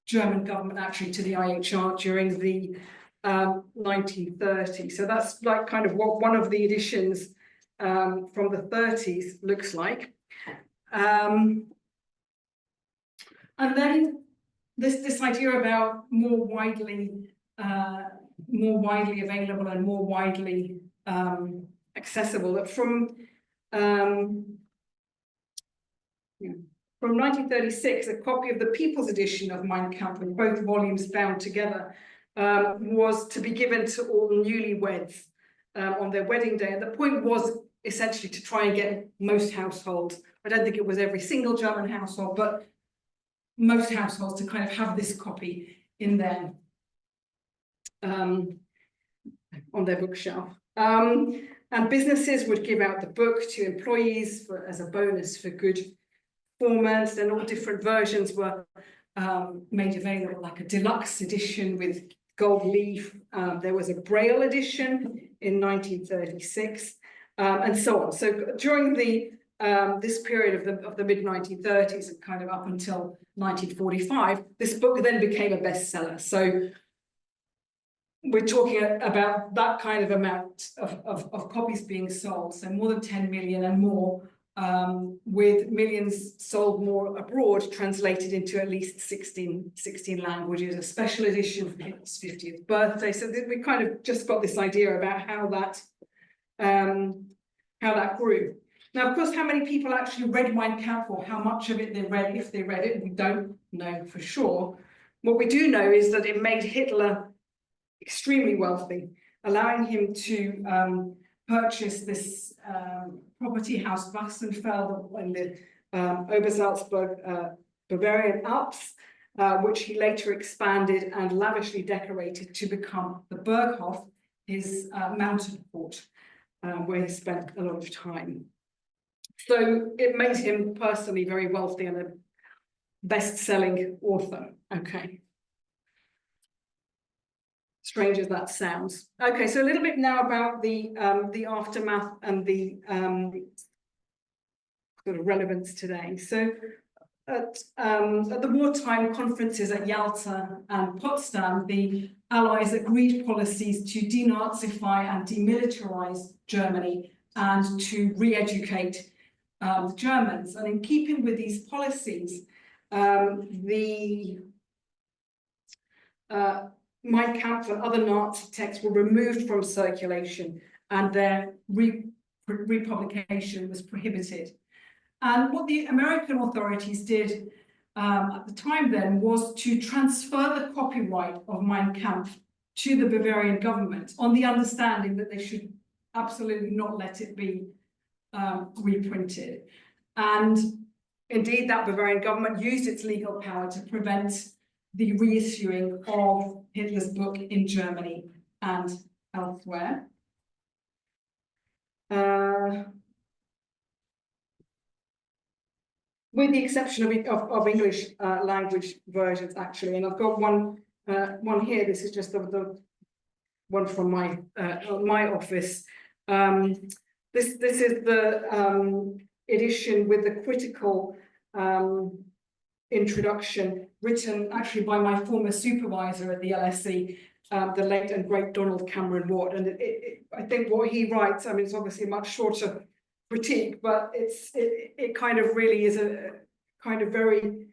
German government actually to the IHR during the 1930s. So that's like kind of what one of the editions from the 30s looks like. And then this idea about more widely available and more widely accessible, that from 1936, a copy of the People's edition of Mein Kampf, in both volumes bound together, was to be given to all newlyweds on their wedding day. And the point was essentially to try and get most households, I don't think it was every single German household, but most households to kind of have this copy in their on their bookshelf. And businesses would give out the book to employees as a bonus for good performance, and all different versions were made available, like a deluxe edition with gold leaf. There was a Braille edition in 1936, and so on. So during the this period of the mid-1930s and kind of up until 1945, this book then became a bestseller. So we're talking about that kind of amount of copies being sold, so more than 10 million and more, with millions sold more abroad, translated into at least 16 languages, a special edition for Hitler's 50th birthday. So we kind of just got this idea about how that grew. Now, of course, how many people actually read Mein Kampf, or how much of it they read, if they read it, we don't know for sure. What we do know is that it made Hitler extremely wealthy, allowing him to purchase this property house Wachsenfeld in the Obersalzberg Bavarian Alps, which he later expanded and lavishly decorated to become the Berghof, his mountain fort, where he spent a lot of time. So it made him personally very wealthy and a best-selling author. Okay. Strange as that sounds. Okay, so a little bit now about the aftermath and the sort of relevance today. So at the wartime conferences at Yalta and Potsdam, the Allies agreed policies to denazify and demilitarize Germany and to re-educate the Germans. And in keeping with these policies, Mein Kampf and other Nazi texts were removed from circulation, and their republication was prohibited. And what the American authorities did at the time then was to transfer the copyright of Mein Kampf to the Bavarian government, on the understanding that they should absolutely not let it be reprinted. And indeed, that Bavarian government used its legal power to prevent the reissuing of Hitler's book in Germany and elsewhere. With the exception of English language versions, actually, and I've got one here. This is just the one from my office. This is the edition with the critical introduction, written actually by my former supervisor at the LSE, the late and great Donald Cameron Watt. And I think what he writes, I mean, it's obviously a much shorter critique, but it kind of really is a kind of very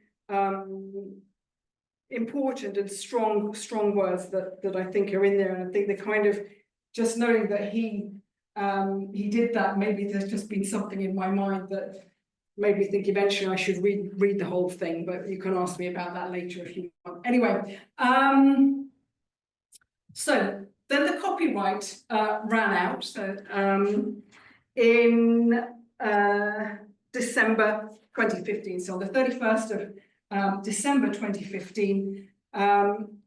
important and strong words that I think are in there. And I think the kind of just knowing that he did that, maybe there's just been something in my mind that made me think eventually I should read the whole thing, but you can ask me about that later if you want. Anyway, so then the copyright ran out. So in December 2015, so on the 31st of December 2015,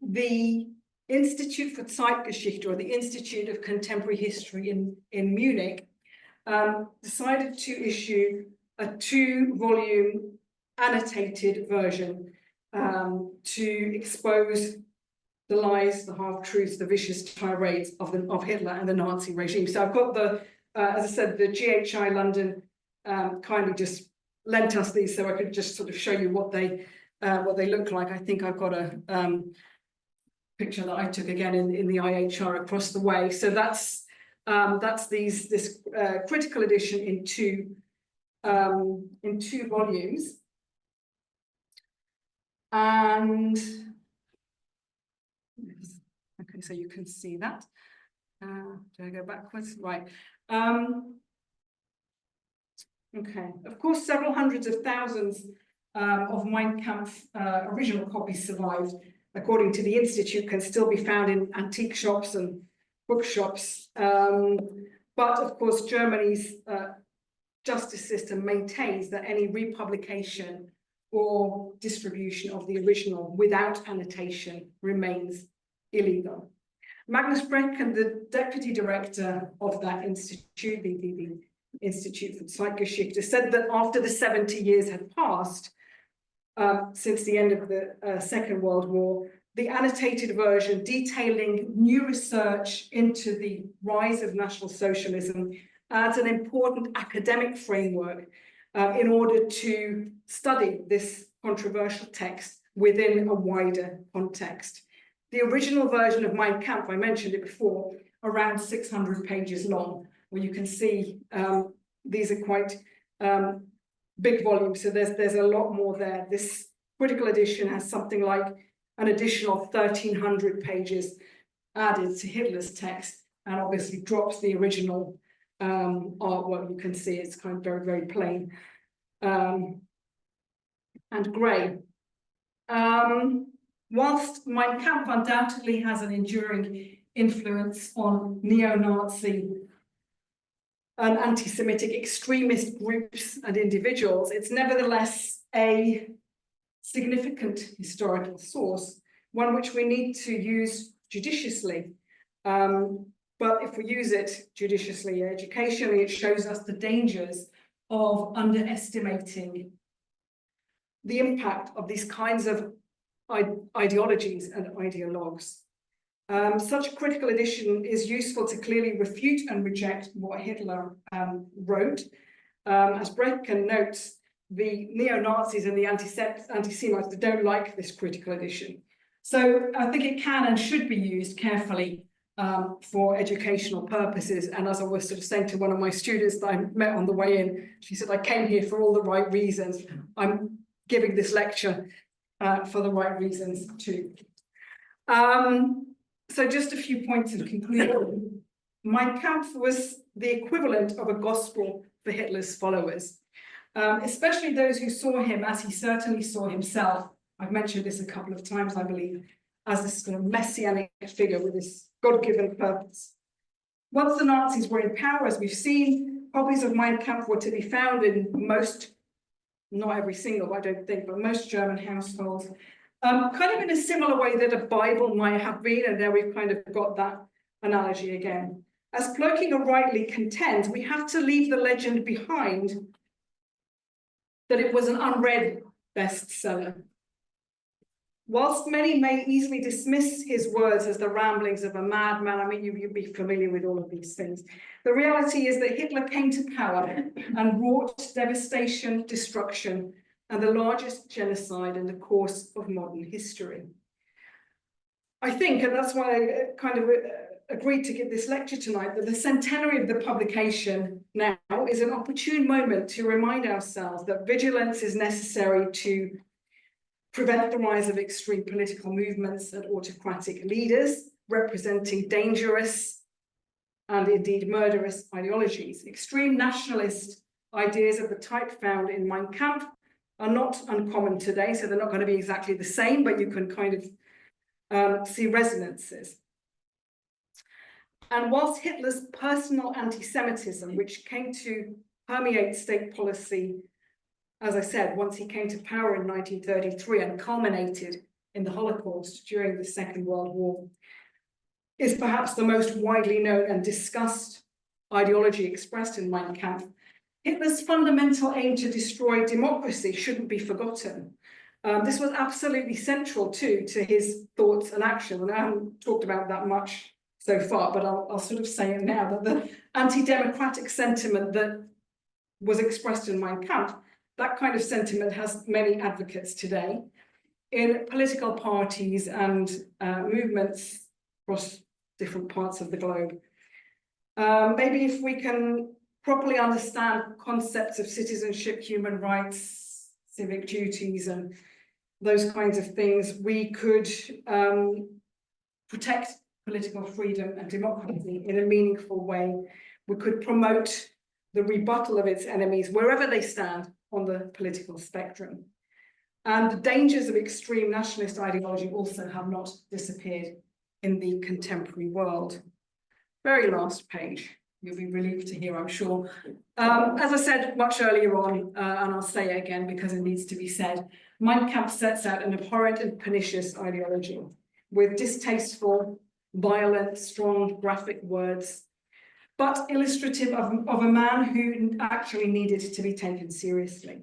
the Institute for Zeitgeschichte, or the Institute of Contemporary History in Munich, decided to issue a 2-volume annotated version to expose the lies, the half-truths, the vicious tirades of Hitler and the Nazi regime. So I've got the, as I said, the GHI London kindly just lent us these, so I could just sort of show you what they look like. I think I've got a picture that I took again in the IHR across the way. So that's this critical edition in two volumes, and okay, so you can see that. Do I go backwards? Right. Okay. Of course, several hundreds of thousands of Mein Kampf original copies survived. According to the Institute, can still be found in antique shops and bookshops. But of course, Germany's justice system maintains that any republication or distribution of the original without annotation remains illegal. Magnus Brecken, the deputy director of that institute, the Institute for Zeitgeschichte, said that after the 70 years had passed, since the end of the Second World War, the annotated version detailing new research into the rise of National Socialism adds an important academic framework in order to study this controversial text within a wider context. The original version of Mein Kampf, I mentioned it before, around 600 pages long, where you can see these are quite big volumes, so there's a lot more there. This critical edition has something like an additional 1,300 pages added to Hitler's text, and obviously drops the original artwork. You can see it's kind of very, very plain and grey. Whilst Mein Kampf undoubtedly has an enduring influence on neo-Nazi and anti-Semitic extremist groups and individuals, it's nevertheless a significant historical source, one which we need to use judiciously. But if we use it judiciously, educationally, it shows us the dangers of underestimating the impact of these kinds of ideologies and ideologues. Such a critical edition is useful to clearly refute and reject what Hitler wrote. As Brecken notes, the neo-Nazis and the anti-Semites don't like this critical edition. So I think it can and should be used carefully for educational purposes. And as I was sort of saying to one of my students that I met on the way in, she said, I came here for all the right reasons. I'm giving this lecture for the right reasons too. So just a few points in conclusion. Mein Kampf was the equivalent of a gospel for Hitler's followers, especially those who saw him as he certainly saw himself. I've mentioned this a couple of times, I believe, as this sort of messianic figure with this God-given purpose. Once the Nazis were in power, as we've seen, copies of Mein Kampf were to be found in most, not every single, I don't think, but most German households, kind of in a similar way that a Bible might have been, and there we've kind of got that analogy again. As Plökinger rightly contends, we have to leave the legend behind that it was an unread bestseller. Whilst many may easily dismiss his words as the ramblings of a madman, I mean, you'd be familiar with all of these things, the reality is that Hitler came to power and wrought devastation, destruction, and the largest genocide in the course of modern history. I think, and that's why I kind of agreed to give this lecture tonight, that the centenary of the publication now is an opportune moment to remind ourselves that vigilance is necessary to prevent the rise of extreme political movements and autocratic leaders representing dangerous and indeed murderous ideologies. Extreme nationalist ideas of the type found in Mein Kampf are not uncommon today, so they're not going to be exactly the same, but you can kind of see resonances. And whilst Hitler's personal anti-Semitism, which came to permeate state policy, as I said, once he came to power in 1933 and culminated in the Holocaust during the Second World War, is perhaps the most widely known and discussed ideology expressed in Mein Kampf, Hitler's fundamental aim to destroy democracy shouldn't be forgotten. This was absolutely central too to his thoughts and action, and I haven't talked about that much so far, but I'll sort of say it now, that the anti-democratic sentiment that was expressed in Mein Kampf, that kind of sentiment has many advocates today in political parties and movements across different parts of the globe. Maybe if we can properly understand concepts of citizenship, human rights, civic duties, and those kinds of things, we could protect political freedom and democracy in a meaningful way. We could promote the rebuttal of its enemies wherever they stand on the political spectrum. And the dangers of extreme nationalist ideology also have not disappeared in the contemporary world. Very last page. You'll be relieved to hear, I'm sure. As I said much earlier on, and I'll say it again because it needs to be said, Mein Kampf sets out an abhorrent and pernicious ideology with distasteful, violent, strong, graphic words, but illustrative of a man who actually needed to be taken seriously.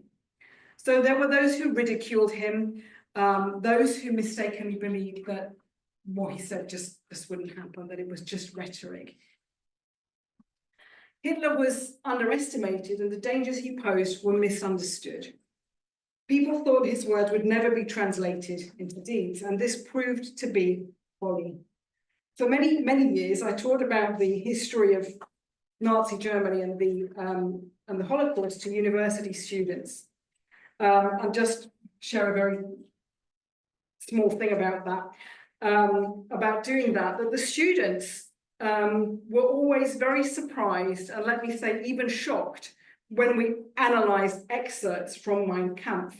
So there were those who ridiculed him, those who mistakenly believed that what he said just wouldn't happen, that it was just rhetoric. Hitler was underestimated and the dangers he posed were misunderstood. People thought his words would never be translated into deeds, and this proved to be folly. For many, many years, I taught about the history of Nazi Germany and the Holocaust to university students. And just share a very small thing about that, about doing that the students were always very surprised, and let me say even shocked, when we analysed excerpts from Mein Kampf.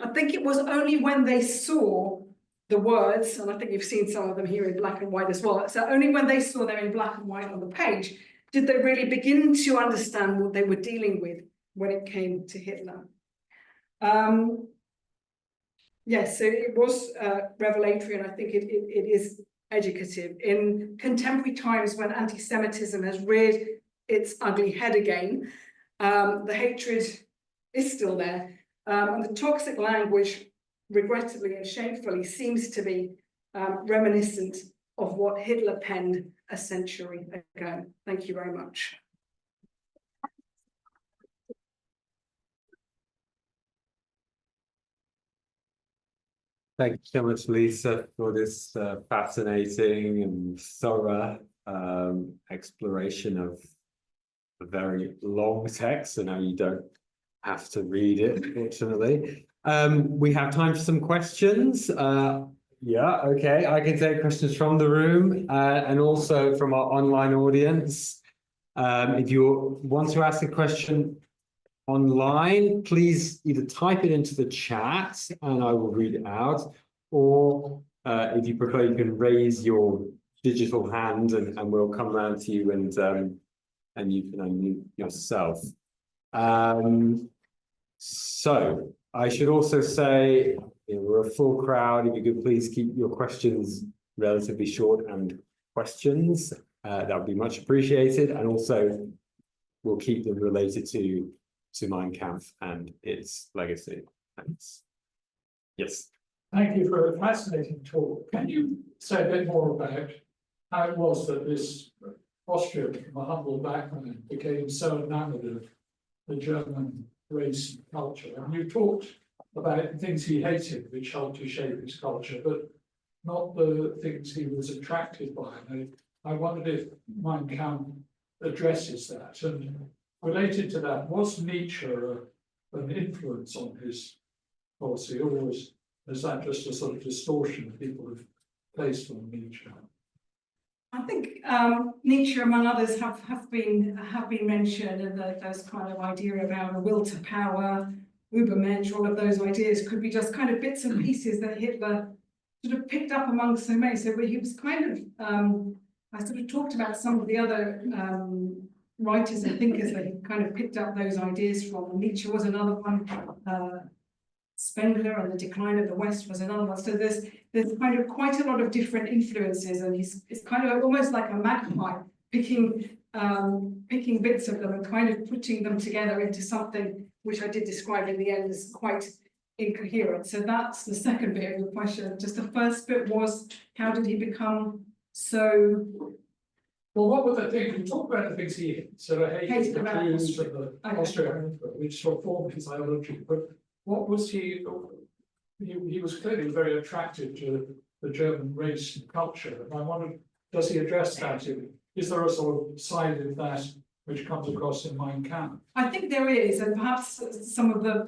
I think it was only when they saw the words, and I think you've seen some of them here in black and white as well, so only when they saw them in black and white on the page did they really begin to understand what they were dealing with when it came to Hitler. Yes, so it was revelatory, and I think it is educative. In contemporary times when anti-Semitism has reared its ugly head again, the hatred is still there, and the toxic language, regrettably and shamefully, seems to be reminiscent of what Hitler penned a century ago. Thank you very much. Thank you so much, Lisa, for this fascinating and thorough exploration of a very long text. So now you don't have to read it, fortunately. We have time for some questions. Yeah, okay. I can take questions from the room and also from our online audience. If you want to ask a question online, please either type it into the chat and I will read it out, or if you prefer, you can raise your digital hand and we'll come around to you and you can unmute yourself. So I should also say, we're a full crowd. If you could please keep your questions relatively short and questions, that would be much appreciated. And also we'll keep them related to Mein Kampf and its legacy. Thanks. Yes. Thank you for a fascinating talk. Can you say a bit more about how it was that this Austrian from a humble background became so enamored of the German race and culture? And you talked about things he hated, which helped to shape his culture, but not the things he was attracted by. And I wondered if Mein Kampf addresses that. And related to that, was Nietzsche an influence on his policy, or is that just a sort of distortion people have placed on Nietzsche? I think Nietzsche, among others, have been mentioned, and those kind of idea about a will to power, Übermensch, all of those ideas could be just kind of bits and pieces that Hitler sort of picked up among so many. So he was kind of, I sort of talked about some of the other writers and thinkers that he kind of picked up those ideas from. And Nietzsche was another one. Spengler and the Decline of the West was another one. So there's kind of quite a lot of different influences, and it's kind of almost like a magpie picking bits of them and kind of putting them together into something which I did describe in the end as quite incoherent. So that's the second bit of the question. Just the first bit was, how did he become so? Well, what were the things, you talk about the things he sort of hated about the Jews and the Austrian, which sort of formed his ideology, but what was he was clearly very attracted to the German race and culture, and I wondered, does he address that? Is there a sort of side of that which comes across in Mein Kampf? I think there is, and perhaps some of the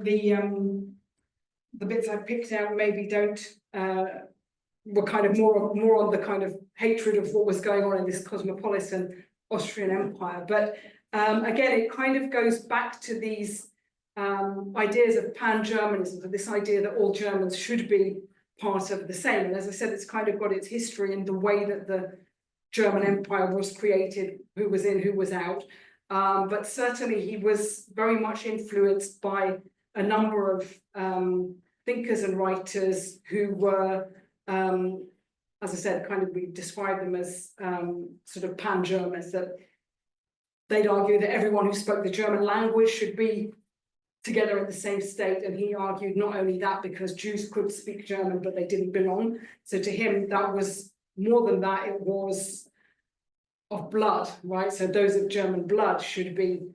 bits I picked out maybe don't were kind of more on the kind of hatred of what was going on in this cosmopolitan Austrian Empire. But again, it kind of goes back to these ideas of pan-Germanism, this idea that all Germans should be part of the same. And as I said, it's kind of got its history in the way that the German Empire was created, who was in, who was out. But certainly he was very much influenced by a number of thinkers and writers who were, as I said, kind of, we describe them as sort of pan-Germans, that they'd argue that everyone who spoke the German language should be together in the same state, and he argued not only that because Jews could speak German but they didn't belong. So to him that was more than that, it was of blood, right? So those of German blood should be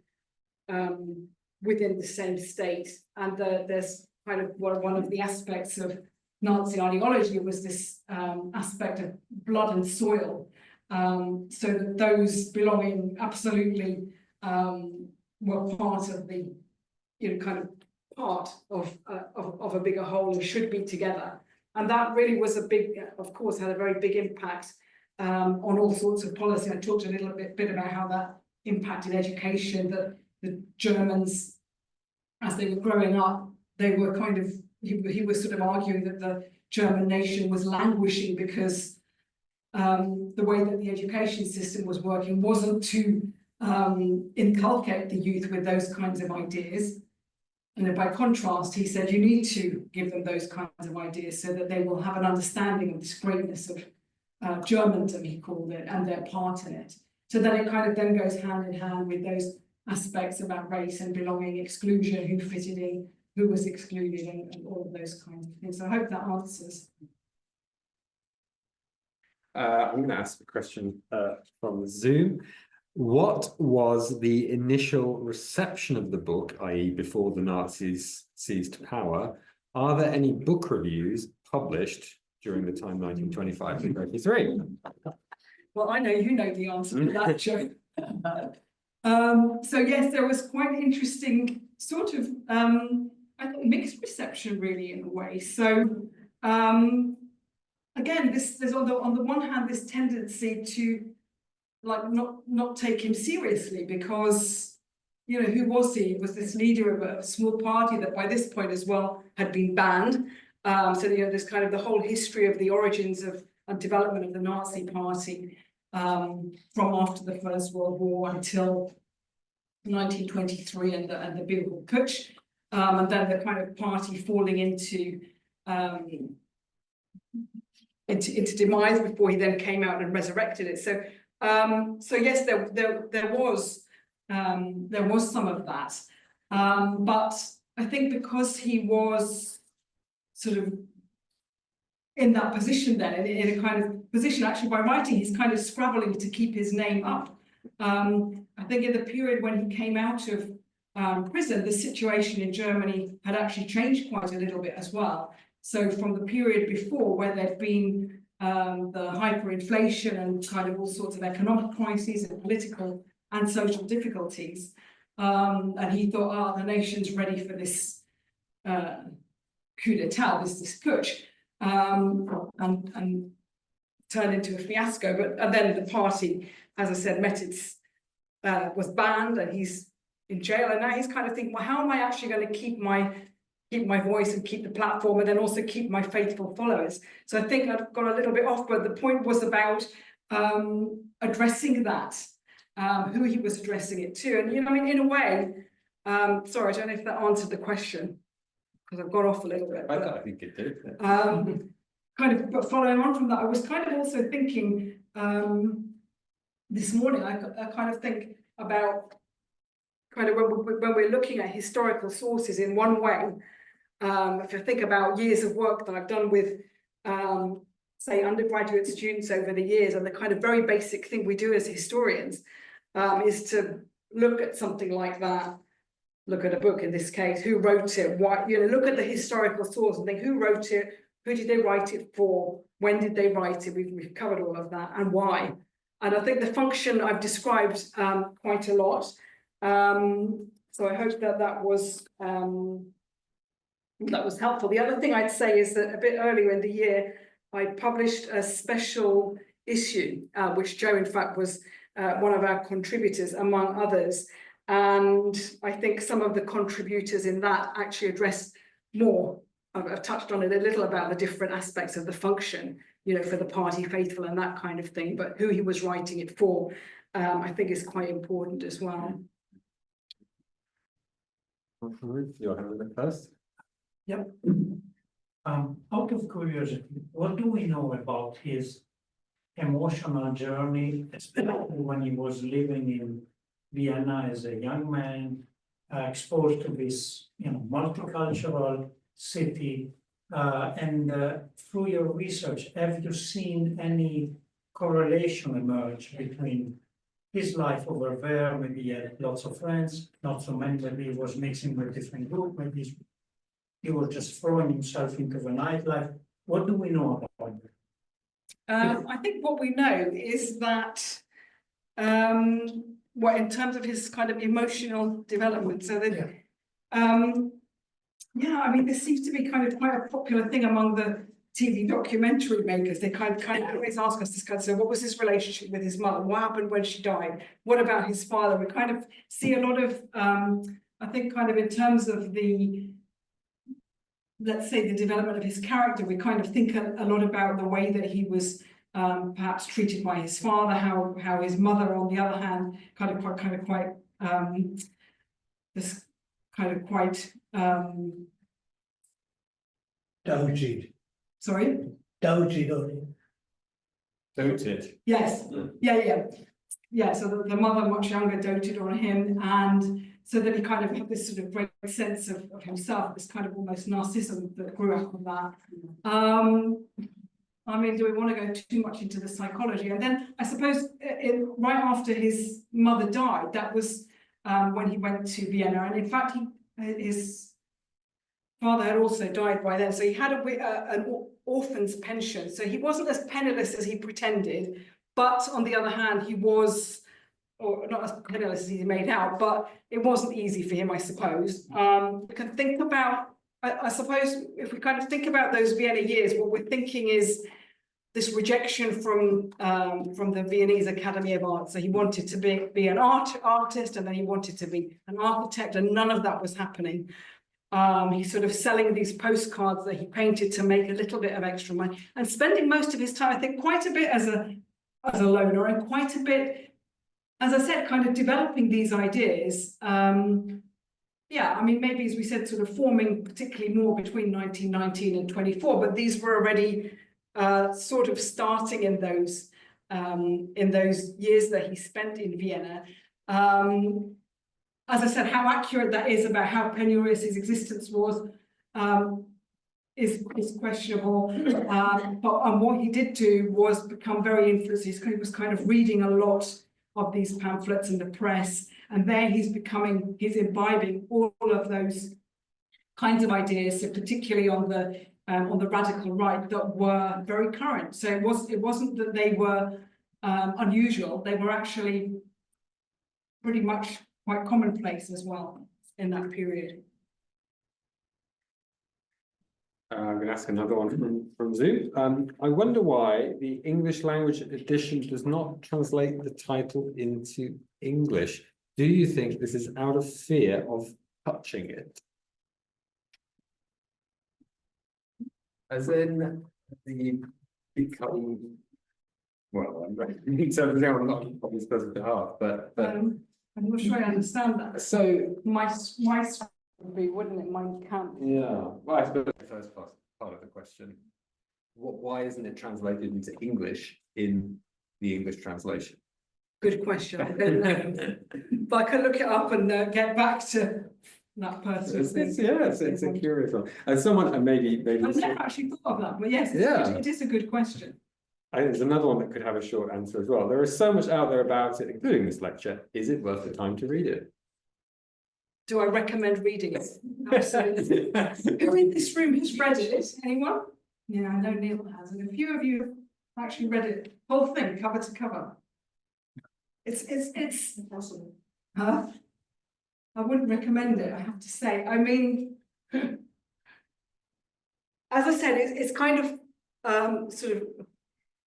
within the same state. And there's kind of one of the aspects of Nazi ideology was this aspect of blood and soil, so that those belonging absolutely were part of the, kind of part of a bigger whole and should be together. And that really was a big, of course, had a very big impact on all sorts of policy. I talked a little bit about how that impacted education, that the Germans, as they were growing up, they were kind of, he was sort of arguing that the German nation was languishing because the way that the education system was working wasn't to inculcate the youth with those kinds of ideas. And then by contrast, he said, you need to give them those kinds of ideas so that they will have an understanding of this greatness of Germandom, he called it, and their part in it. So then it kind of then goes hand in hand with those aspects about race and belonging, exclusion, who fitted in, who was excluded, and all of those kinds of things. So I hope that answers. I'm going to ask a question from Zoom. What was the initial reception of the book, i.e. before the Nazis seized power? Are there any book reviews published during the time 1925 to 33? Well, I know you know the answer to that, Joe. So yes, there was quite an interesting sort of, I think, mixed reception really in a way. So again, there's on the one hand this tendency to not take him seriously because, who was he? He was this leader of a small party that by this point as well had been banned. So there's kind of the whole history of the origins of and development of the Nazi party from after the First World War until 1923 and the Beautiful Putsch, and then the kind of party falling into demise before he then came out and resurrected it. So yes, there was some of that, but I think because he was sort of in that position then, in a kind of position, actually by writing, he's kind of scrabbling to keep his name up. I think in the period when he came out of prison, the situation in Germany had actually changed quite a little bit as well. So from the period before, where there'd been the hyperinflation and kind of all sorts of economic crises and political and social difficulties. And he thought, the nation's ready for this coup d'etat, this putsch, and turned into a fiasco. But then the party, as I said, was banned, and he's in jail. And now he's kind of thinking, well, how am I actually going to keep my voice and keep the platform, and then also keep my faithful followers? So I think I've got a little bit off, but the point was about addressing that, who he was addressing it to. And, I mean, in a way, sorry, I don't know if that answered the question, because I've got off a little bit. I think it did. But following on from that, I was kind of also thinking this morning, I kind of think about kind of when we're looking at historical sources in one way. If I think about years of work that I've done with, say, undergraduate students over the years, and the kind of very basic thing we do as historians is to look at something like that, look at a book in this case, who wrote it, why, look at the historical source and think who wrote it, who did they write it for, when did they write it, we've covered all of that, and why. And I think the function I've described quite a lot. So I hope that was helpful. The other thing I'd say is that a bit earlier in the year, I published a special issue, which Joe, in fact, was one of our contributors, among others. And I think some of the contributors in that actually addressed more. I've touched on it a little about the different aspects of the function, for the party faithful and that kind of thing. But who he was writing it for, I think, is quite important as well. You're having the first. Yep. Out of curiosity, what do we know about his emotional journey, especially when he was living in Vienna as a young man, exposed to this, multicultural city, and through your research, have you seen any correlation emerge between his life over there? Maybe he had lots of friends, not so many, maybe he was mixing with different groups, maybe he was just throwing himself into the nightlife. What do we know about it? I think what we know is that, in terms of his kind of emotional development, so that, I mean, this seems to be kind of quite a popular thing among the TV documentary makers. They kind of always ask us this kind of, so what was his relationship with his mother? What happened when she died? What about his father? We kind of see a lot of, I think, kind of in terms of the, let's say, the development of his character, we kind of think a lot about the way that he was perhaps treated by his father, how his mother, on the other hand, Doted. Sorry? Doted. Doted. Yes. Yeah. So the mother, much younger, doted on him, and so that he kind of had this sort of great sense of himself, this kind of almost narcissism that grew out of that. I mean, do we want to go too much into the psychology? And then I suppose right after his mother died, that was when he went to Vienna. And in fact, his father had also died by then. So he had an orphan's pension. So he wasn't as penniless as he pretended. But on the other hand, he was, or not as penniless as he made out, but it wasn't easy for him, I suppose. We can think about, I suppose, if we kind of think about those Vienna years, what we're thinking is this rejection from the Viennese Academy of Arts. So he wanted to be an artist, and then he wanted to be an architect, and none of that was happening. He's sort of selling these postcards that he painted to make a little bit of extra money, and spending most of his time, I think, quite a bit as a loner, and quite a bit, as I said, kind of developing these ideas. I mean, maybe, as we said, sort of forming particularly more between 1919 and 24, but these were already sort of starting in those years that he spent in Vienna. As I said, how accurate that is about how penurious his existence was is questionable. But what he did do was become very influenced. He was kind of reading a lot of these pamphlets in the press, and there he's imbibing all of those kinds of ideas. So particularly on the on the radical right that were very current. So it wasn't that they were unusual, they were actually pretty much quite commonplace as well in that period. I'm going to ask another one from Zoom. I wonder why the English language edition does not translate the title into English. Do you think this is out of fear of touching it? As in the become, well, I'm not probably supposed to half, but I'm not sure I understand that. so My would be, wouldn't it, Mein Kampf? yeah. Well, I suppose the first part of the question. Why isn't it translated into English in the English translation? Good question. I don't know. But I can look it up and get back to that person. It's a curious one. And someone, and maybe I've never actually thought of that, but yes, it is a good question. I think there's another one that could have a short answer as well. There is so much out there about it, including this lecture. Is it worth the time to read it? Do I recommend reading it? Absolutely. Who in this room has read it? Anyone? Yeah, I know Neil has, and a few of you have actually read it, whole thing, cover to cover. It's impossible. Huh? I wouldn't recommend it, I have to say. I mean, as I said, it's kind of sort of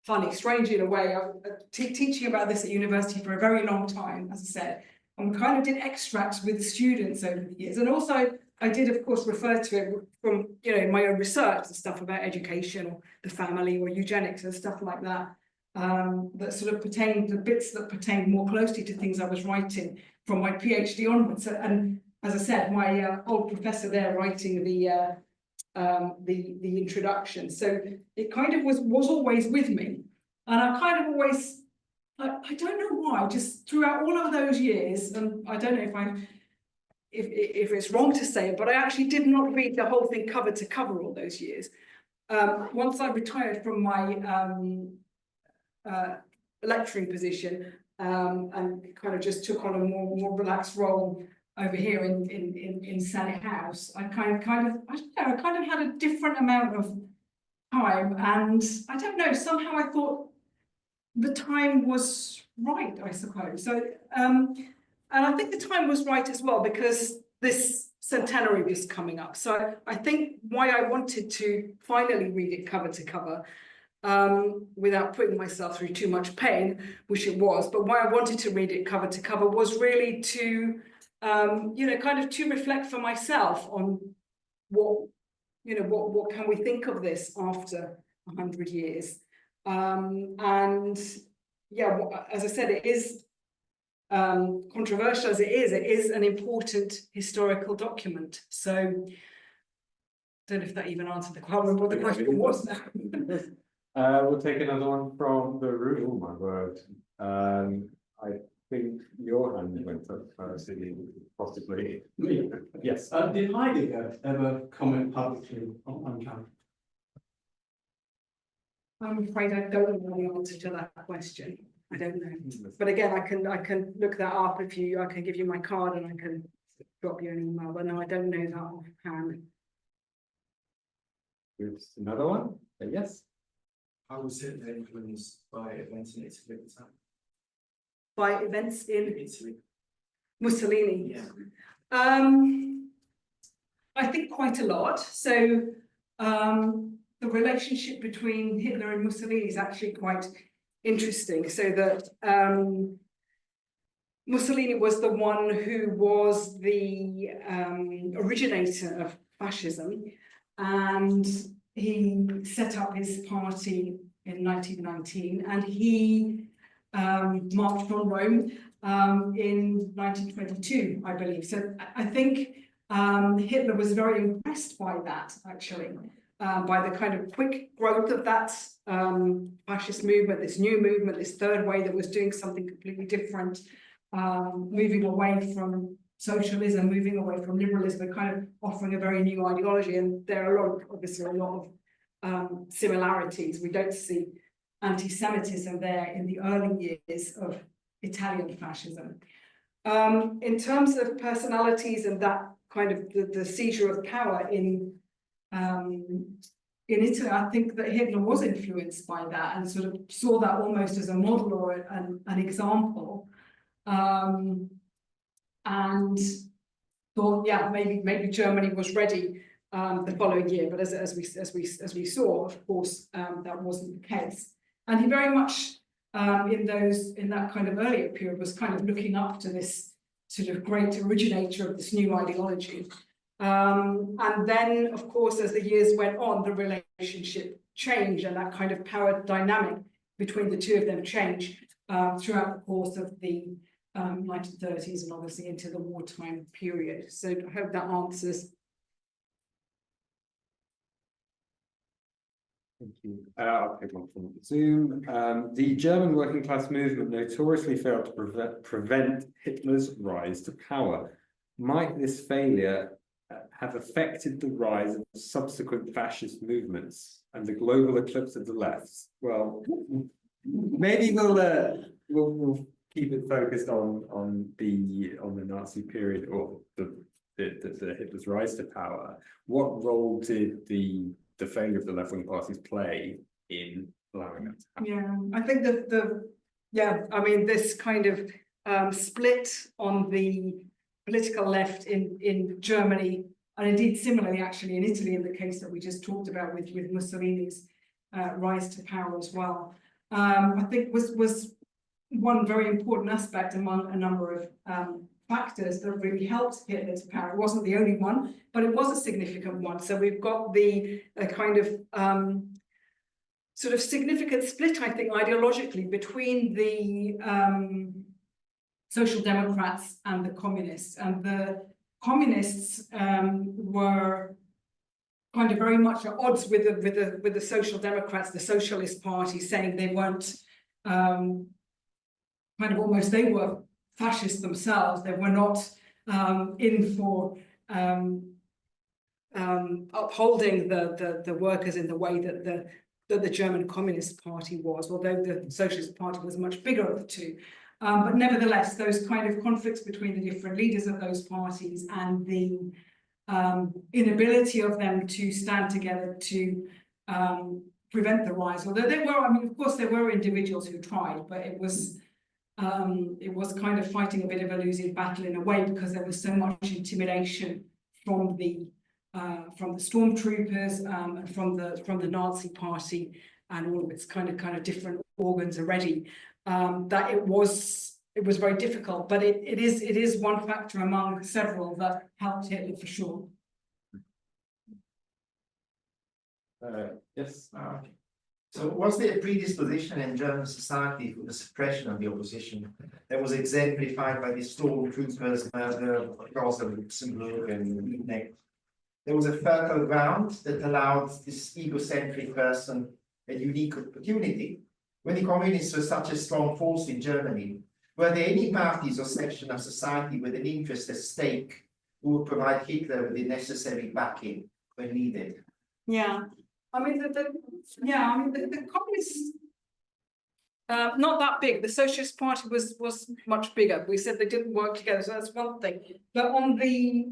funny, strange in a way. I've teaching about this at university for a very long time, as I said, and kind of did extracts with students over the years. And also, I did, of course, refer to it from, my own research and stuff about education or the family or eugenics and stuff like that, that sort of pertained, the bits that pertained more closely to things I was writing from my PhD onwards. And as I said, my old professor there writing the introduction. So it kind of was always with me. And I kind of always, I don't know why, just throughout all of those years, and I don't know if it's wrong to say it, but I actually did not read the whole thing cover to cover all those years. Once I retired from my lecturing position and kind of just took on a more relaxed role over here in Senate House, I kind of had a different amount of time, and I don't know, somehow I thought the time was right, I suppose. So and I think the time was right as well, because this centenary was coming up. So I think why I wanted to finally read it cover to cover, without putting myself through too much pain, which it was, but why I wanted to read it cover to cover was really to, kind of to reflect for myself on what can we think of this after 100 years. And yeah, as I said, it is controversial as it is an important historical document. So I don't know if that even answered the question, what the question was now. We'll take another one from the room. Oh my word. I think your hand went up, possibly. Me? Yes. Did Heidegger ever comment publicly on Mein Kampf? I'm afraid I don't know the answer to that question. I don't know. But again, I can look that up if you. I can give you my card and I can drop you an email. But no, I don't know that offhand. There's another one. Yes. How was Hitler influenced by events in Italy at the time? By events in Italy. Mussolini. Yeah. I think quite a lot. So the relationship between Hitler and Mussolini is actually quite interesting. So that Mussolini was the one who was the originator of fascism, and he set up his party in 1919, and he marched on Rome in 1922, I believe. So I think Hitler was very impressed by that, actually, by the kind of quick growth of that fascist movement, this new movement, this third way that was doing something completely different, moving away from socialism, moving away from liberalism, and kind of offering a very new ideology. And there are obviously a lot of similarities. We don't see anti-Semitism there in the early years of Italian fascism. In terms of personalities and that kind of the seizure of power in in Italy, I think that Hitler was influenced by that and sort of saw that almost as a model or an example. And thought, yeah, maybe Germany was ready the following year, but as we saw, of course, that wasn't the case. And he very much in that kind of earlier period was kind of looking up to this sort of great originator of this new ideology. And then, of course, as the years went on, the relationship changed, and that kind of power dynamic between the two of them changed throughout the course of the 1930s and obviously into the wartime period. So I hope that answers. Thank you. I'll take one from Zoom. The German working class movement notoriously failed to prevent Hitler's rise to power. Might this failure have affected the rise of subsequent fascist movements and the global eclipse of the left? Well, maybe we'll keep it focused on the Nazi period or the Hitler's rise to power. What role did the failure of the left-wing parties play in allowing that to happen? Yeah, I think I mean, this kind of split on the political left in Germany, and indeed similarly actually in Italy in the case that we just talked about with Mussolini's rise to power as well, I think was one very important aspect among a number of factors that really helped Hitler to power. It wasn't the only one, but it was a significant one. So we've got the kind of sort of significant split, I think, ideologically between the Social Democrats and the Communists. And the Communists were kind of very much at odds with the Social Democrats, the Socialist Party, saying they weren't kind of almost, they were fascists themselves. They were not in for upholding the workers in the way that the German Communist Party was, although the Socialist Party was much bigger of the two. But nevertheless, those kind of conflicts between the different leaders of those parties and the inability of them to stand together to prevent the rise, although there were, I mean, of course, there were individuals who tried, but it was kind of fighting a bit of a losing battle in a way, because there was so much intimidation from the stormtroopers and from the Nazi Party and all of its kind of different organs already, that it was very difficult. But it is one factor among several that helped Hitler for sure. Yes. So was there a predisposition in German society for the suppression of the opposition that was exemplified by the stormtroopers, murder, across the Luxembourg and Wiener? There was a fertile ground that allowed this egocentric person a unique opportunity. When the communists were such a strong force in Germany, were there any parties or section of society with an interest at stake who would provide Hitler with the necessary backing when needed? Yeah, I mean the communists, not that big. The Socialist Party was much bigger. We said they didn't work together, so that's one thing. But on the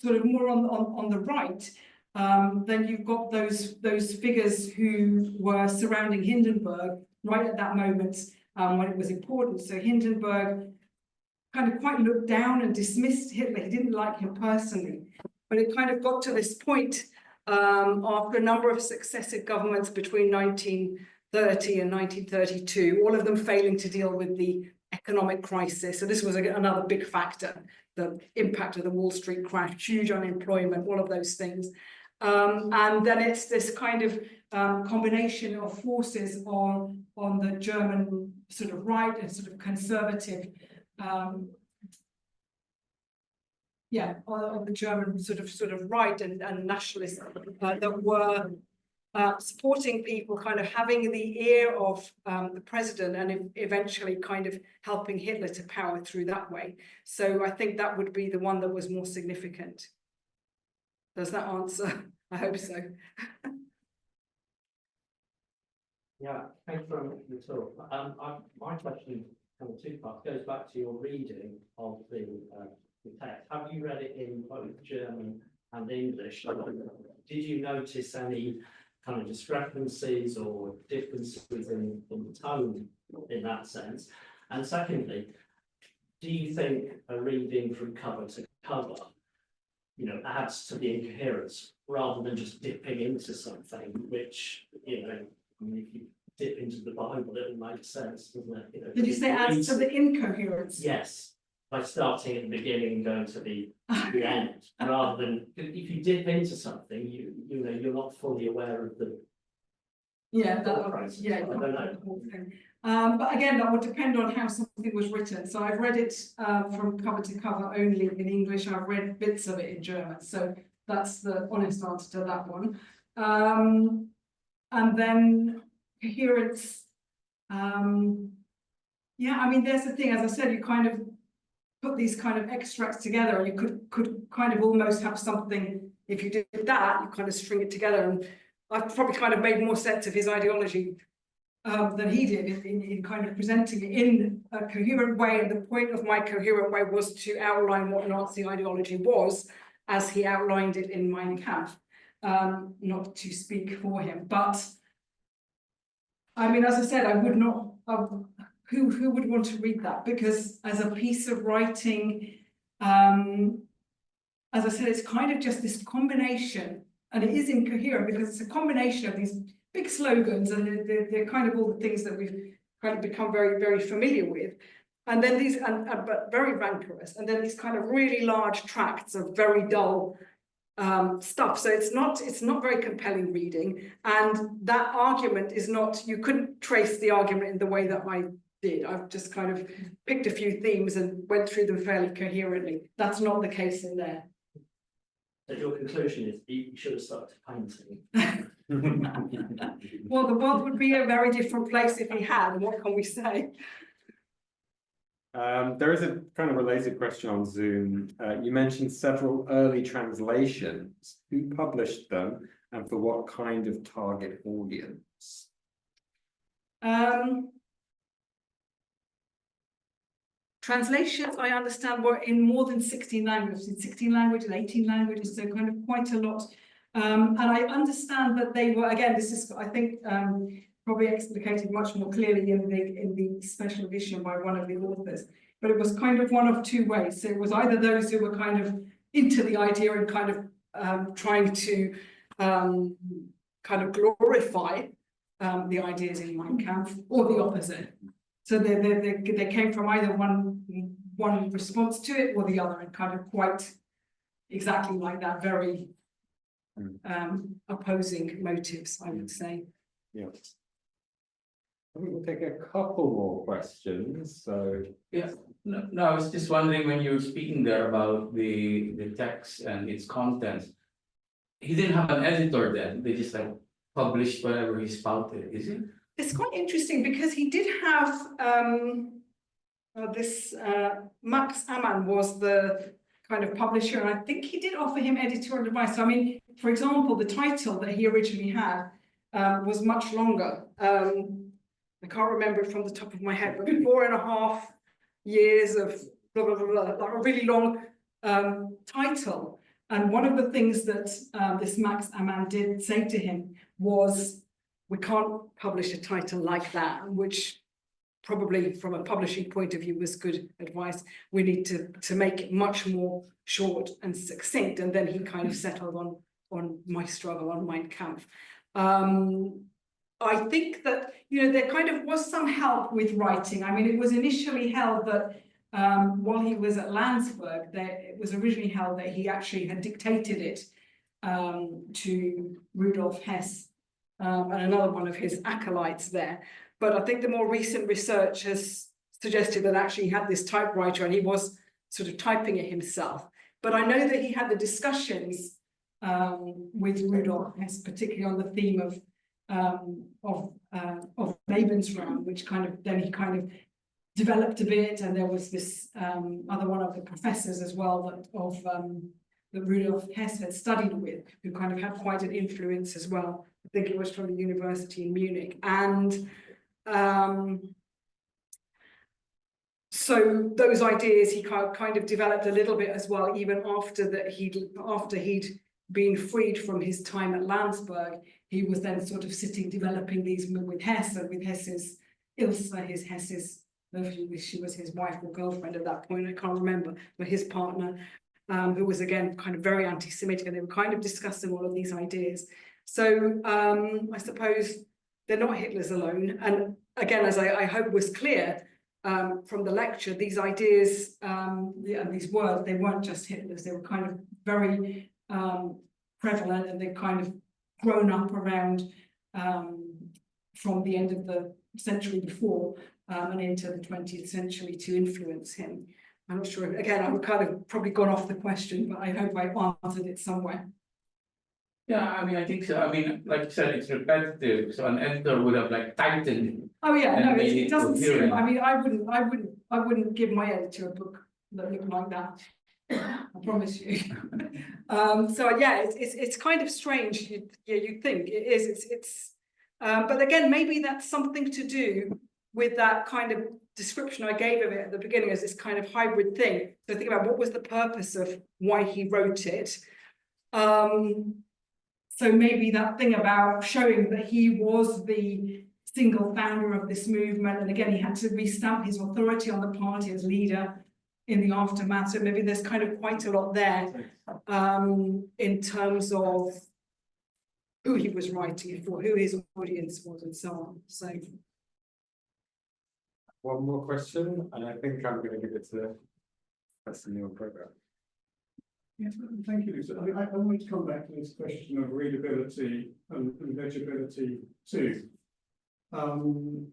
sort of more on the right, then you've got those figures who were surrounding Hindenburg right at that moment when it was important. So Hindenburg kind of quite looked down and dismissed Hitler. He didn't like him personally, but it kind of got to this point after a number of successive governments between 1930 and 1932, all of them failing to deal with the economic crisis. So this was another big factor, the impact of the Wall Street crash, huge unemployment, all of those things. And then it's this kind of combination of forces on the German sort of right and sort of conservative, on the German sort of right and nationalist that were supporting people, kind of having the ear of the president and eventually kind of helping Hitler to power through that way. So I think that would be the one that was more significant. Does that answer? I hope so. Yeah, thanks very much for the talk. My question, kind of two parts, goes back to your reading of the text. Have you read it in both German and English? did you notice any kind of discrepancies or differences in the tone in that sense? And secondly, do you think a reading from cover to cover, you know, adds to the incoherence rather than just dipping into something which, you know, I mean, if you dip into the Bible, it will make sense, doesn't it? You know, Did you say adds to the incoherence? Yes, by starting at the beginning and going to the end, rather than, if you dip into something, you know, you're not fully aware of the. Yeah, thought process. yeah. I don't know. The whole thing. But again, that would depend on how something was written. So I've read it from cover to cover only in English. I've read bits of it in German. So that's the honest answer to that one. And then coherence. Yeah, I mean, there's the thing, as I said, you kind of put these kind of extracts together, and you could kind of almost have something, if you did that, you kind of string it together. And I've probably kind of made more sense of his ideology than he did in kind of presenting it in a coherent way. And the point of my coherent way was to outline what Nazi ideology was, as he outlined it in Mein Kampf, not to speak for him. But I mean, as I said, I would not. Who would want to read that? Because as a piece of writing, as I said, it's kind of just this combination, and it is incoherent because it's a combination of these big slogans, and they're kind of all the things that we've kind of become very, very familiar with. And then these, but very rancorous, and then these kind of really large tracts of very dull stuff. So it's not very compelling reading, and that argument is not, you couldn't trace the argument in the way that I did. I've just kind of picked a few themes and went through them fairly coherently. That's not the case in there. So your conclusion is you should have started painting. Well, the world would be a very different place if he had. What can we say? There is a kind of related question on Zoom. You mentioned several early translations. Who published them, and for what kind of target audience? Translations, I understand, were in more than 16 languages, in 16 languages, 18 languages, so kind of quite a lot. And I understand that they were, again, this is, I think, probably explicated much more clearly in the special edition by one of the authors. But it was kind of one of two ways. So it was either those who were kind of into the idea and kind of trying to kind of glorify the ideas in Mein Kampf, or the opposite. So they came from either one response to it or the other, and kind of quite exactly like that, very opposing motives, I would say. Yeah. I think we'll take a couple more questions. So Yeah, no, I was just wondering, when you were speaking there about the text and its contents, he didn't have an editor then, they just like published whatever he spouted, is it? It's quite interesting because he did have this Max Amann was the kind of publisher, and I think he did offer him editorial advice. So, I mean, for example, the title that he originally had was much longer. I can't remember it from the top of my head, but 4.5 years of blah, blah, blah, blah, like a really long title. And one of the things that this Max Amann did say to him was, we can't publish a title like that, which probably from a publishing point of view was good advice. We need to make it much more short and succinct. And then he kind of settled on my struggle, on Mein Kampf. I think that, you know, there kind of was some help with writing. I mean, it was initially held that while he was at Landsberg, it was originally held that he actually had dictated it to Rudolf Hess and another one of his acolytes there. But I think the more recent research has suggested that actually he had this typewriter and he was sort of typing it himself. But I know that he had the discussions with Rudolf Hess, particularly on the theme of Lebensraum, which kind of then he kind of developed a bit, and there was this other one of the professors as well that Rudolf Hess had studied with, who kind of had quite an influence as well. I think it was from the university in Munich, and so those ideas he kind of developed a little bit as well, even after that he'd being freed from his time at Landsberg, he was then sort of sitting developing these with Hesse, with Hesse's Hesse's, she was his wife or girlfriend at that point, I can't remember, but his partner, who was again kind of very anti-Semitic, and they were kind of discussing all of these ideas. So I suppose they're not Hitler's alone. And again, as I hope was clear from the lecture, these ideas and these words, they weren't just Hitler's, they were kind of very prevalent, and they've kind of grown up around from the end of the century before and into the 20th century to influence him. I'm not sure, again, I've kind of probably gone off the question, but I hope I answered it somewhere. Yeah, I mean, I think so. I mean, like you said, it's repetitive, so an editor would have like tightened. Oh yeah, And no, made it it doesn't seem, coherent. I mean, I wouldn't give my editor a book that looked like that. I promise you. So yeah, it's kind of strange. You'd think it is. But again, maybe that's something to do with that kind of description I gave of it at the beginning as this kind of hybrid thing. So think about what was the purpose of why he wrote it. So maybe that thing about showing that he was the single founder of this movement, and again, he had to restamp his authority on the party as leader in the aftermath. So maybe there's kind of quite a lot there in terms of who he was writing it for, who his audience was, and so on. So One more question, and I think I'm going to give it to Professor Neil Program. Yes, thank you, Lisa. I mean, I wanted to come back to this question of readability and legibility too. And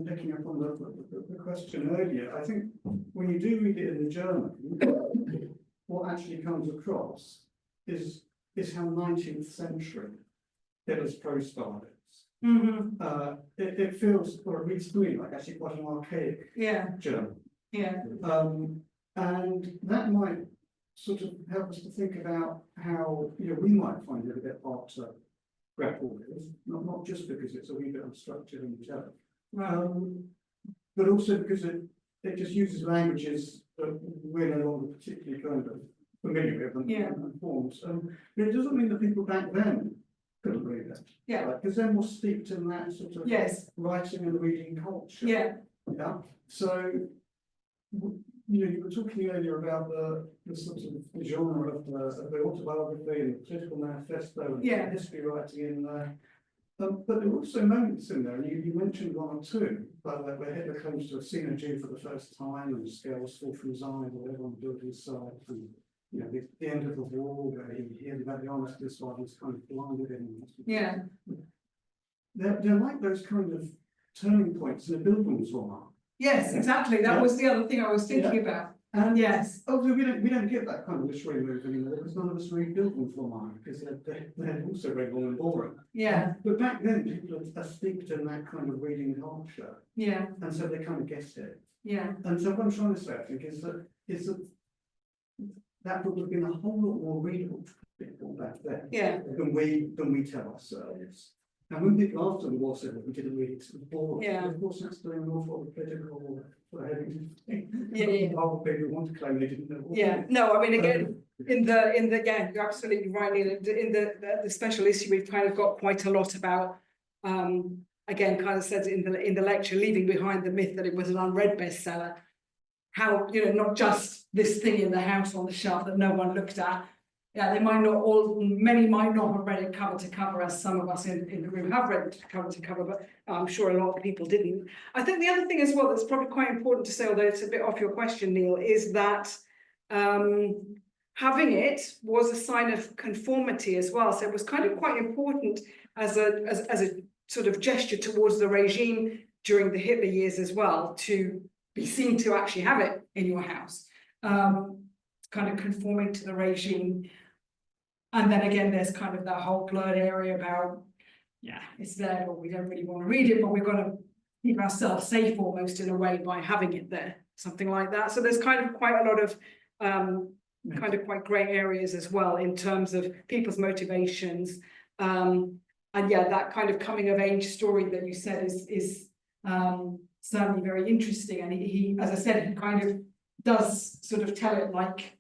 picking up on the question earlier, I think when you do read it in the German, what actually comes across is how 19th century Hitler's prose style is. It feels, or it reads to me like actually quite an archaic German. And that might sort of help us to think about how we might find it a bit hard to grapple with, not just because it's a wee bit unstructured and generic, but also because it just uses languages that we're no longer particularly kind of familiar with and forms. It doesn't mean that people back then couldn't read it. Because they're more steeped in that sort of writing and reading culture. So you were talking earlier about the sort of genre of the autobiography and the political manifesto and history writing in there. But there were also moments in there, and you mentioned one or two, but where Hitler claims to have seen a Jew for the first time, and scales fall from Zion, or whatever on the building's side, and the end of the war, where he had about the armistice while he was kind of blinded in. They're like those kind of turning points in a Bildungsroman. Yes, exactly. That was the other thing I was thinking about. And although we don't get that kind of literary move anymore, because none of us read Bildungsroman, because they're also very long and boring. But back then, people are steeped in that kind of reading culture. And so they kind of get it. And so what I'm trying to say, I think, is that book would have been a whole lot more readable to people back then than we tell ourselves. And when people after the war said that we didn't read it, it was boring. Of course, that's doing an awful lot of political heavy thing. Other people want to claim they didn't know. No, I mean, again, in the you're absolutely right, Neil. In the special issue, we've kind of got quite a lot about again, kind of said in the lecture, leaving behind the myth that it was an unread bestseller. How not just this thing in the house on the shelf that no one looked at. They might not many might not have read it cover to cover, as some of us in the room have read it cover to cover, but I'm sure a lot of people didn't. I think the other thing as well that's probably quite important to say, although it's a bit off your question, Neil, is that having it was a sign of conformity as well. So it was kind of quite important as a sort of gesture towards the regime during the Hitler years as well, to be seen to actually have it in your house, kind of conforming to the regime. And then again, there's kind of that whole blurred area about, it's there, but we don't really want to read it, but we're going to keep ourselves safe almost in a way by having it there, something like that. So there's kind of quite a lot of kind of quite grey areas as well in terms of people's motivations. And that kind of coming of age story that you said is certainly very interesting. And he, as I said, he kind of does sort of tell it like,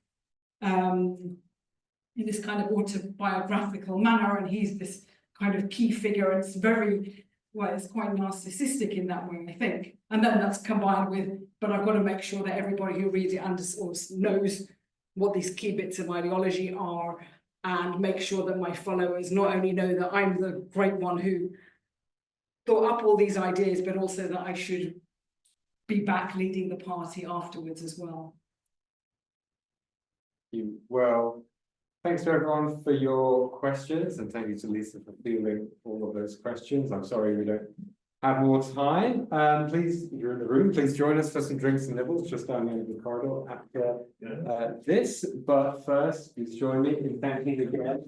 in this kind of autobiographical manner, and he's this kind of key figure. It's very, well, it's quite narcissistic in that way, I think. And then that's combined with, but I've got to make sure that everybody who reads it knows what these key bits of ideology are, and make sure that my followers not only know that I'm the great one who thought up all these ideas, but also that I should be back leading the party afterwards as well. Well, thanks to everyone for your questions, and thank you to Lisa for fielding all of those questions. I'm sorry we don't have more time. Please, if you're in the room, please join us for some drinks and nibbles just down the end of the corridor after this. But first, please join me in thanking again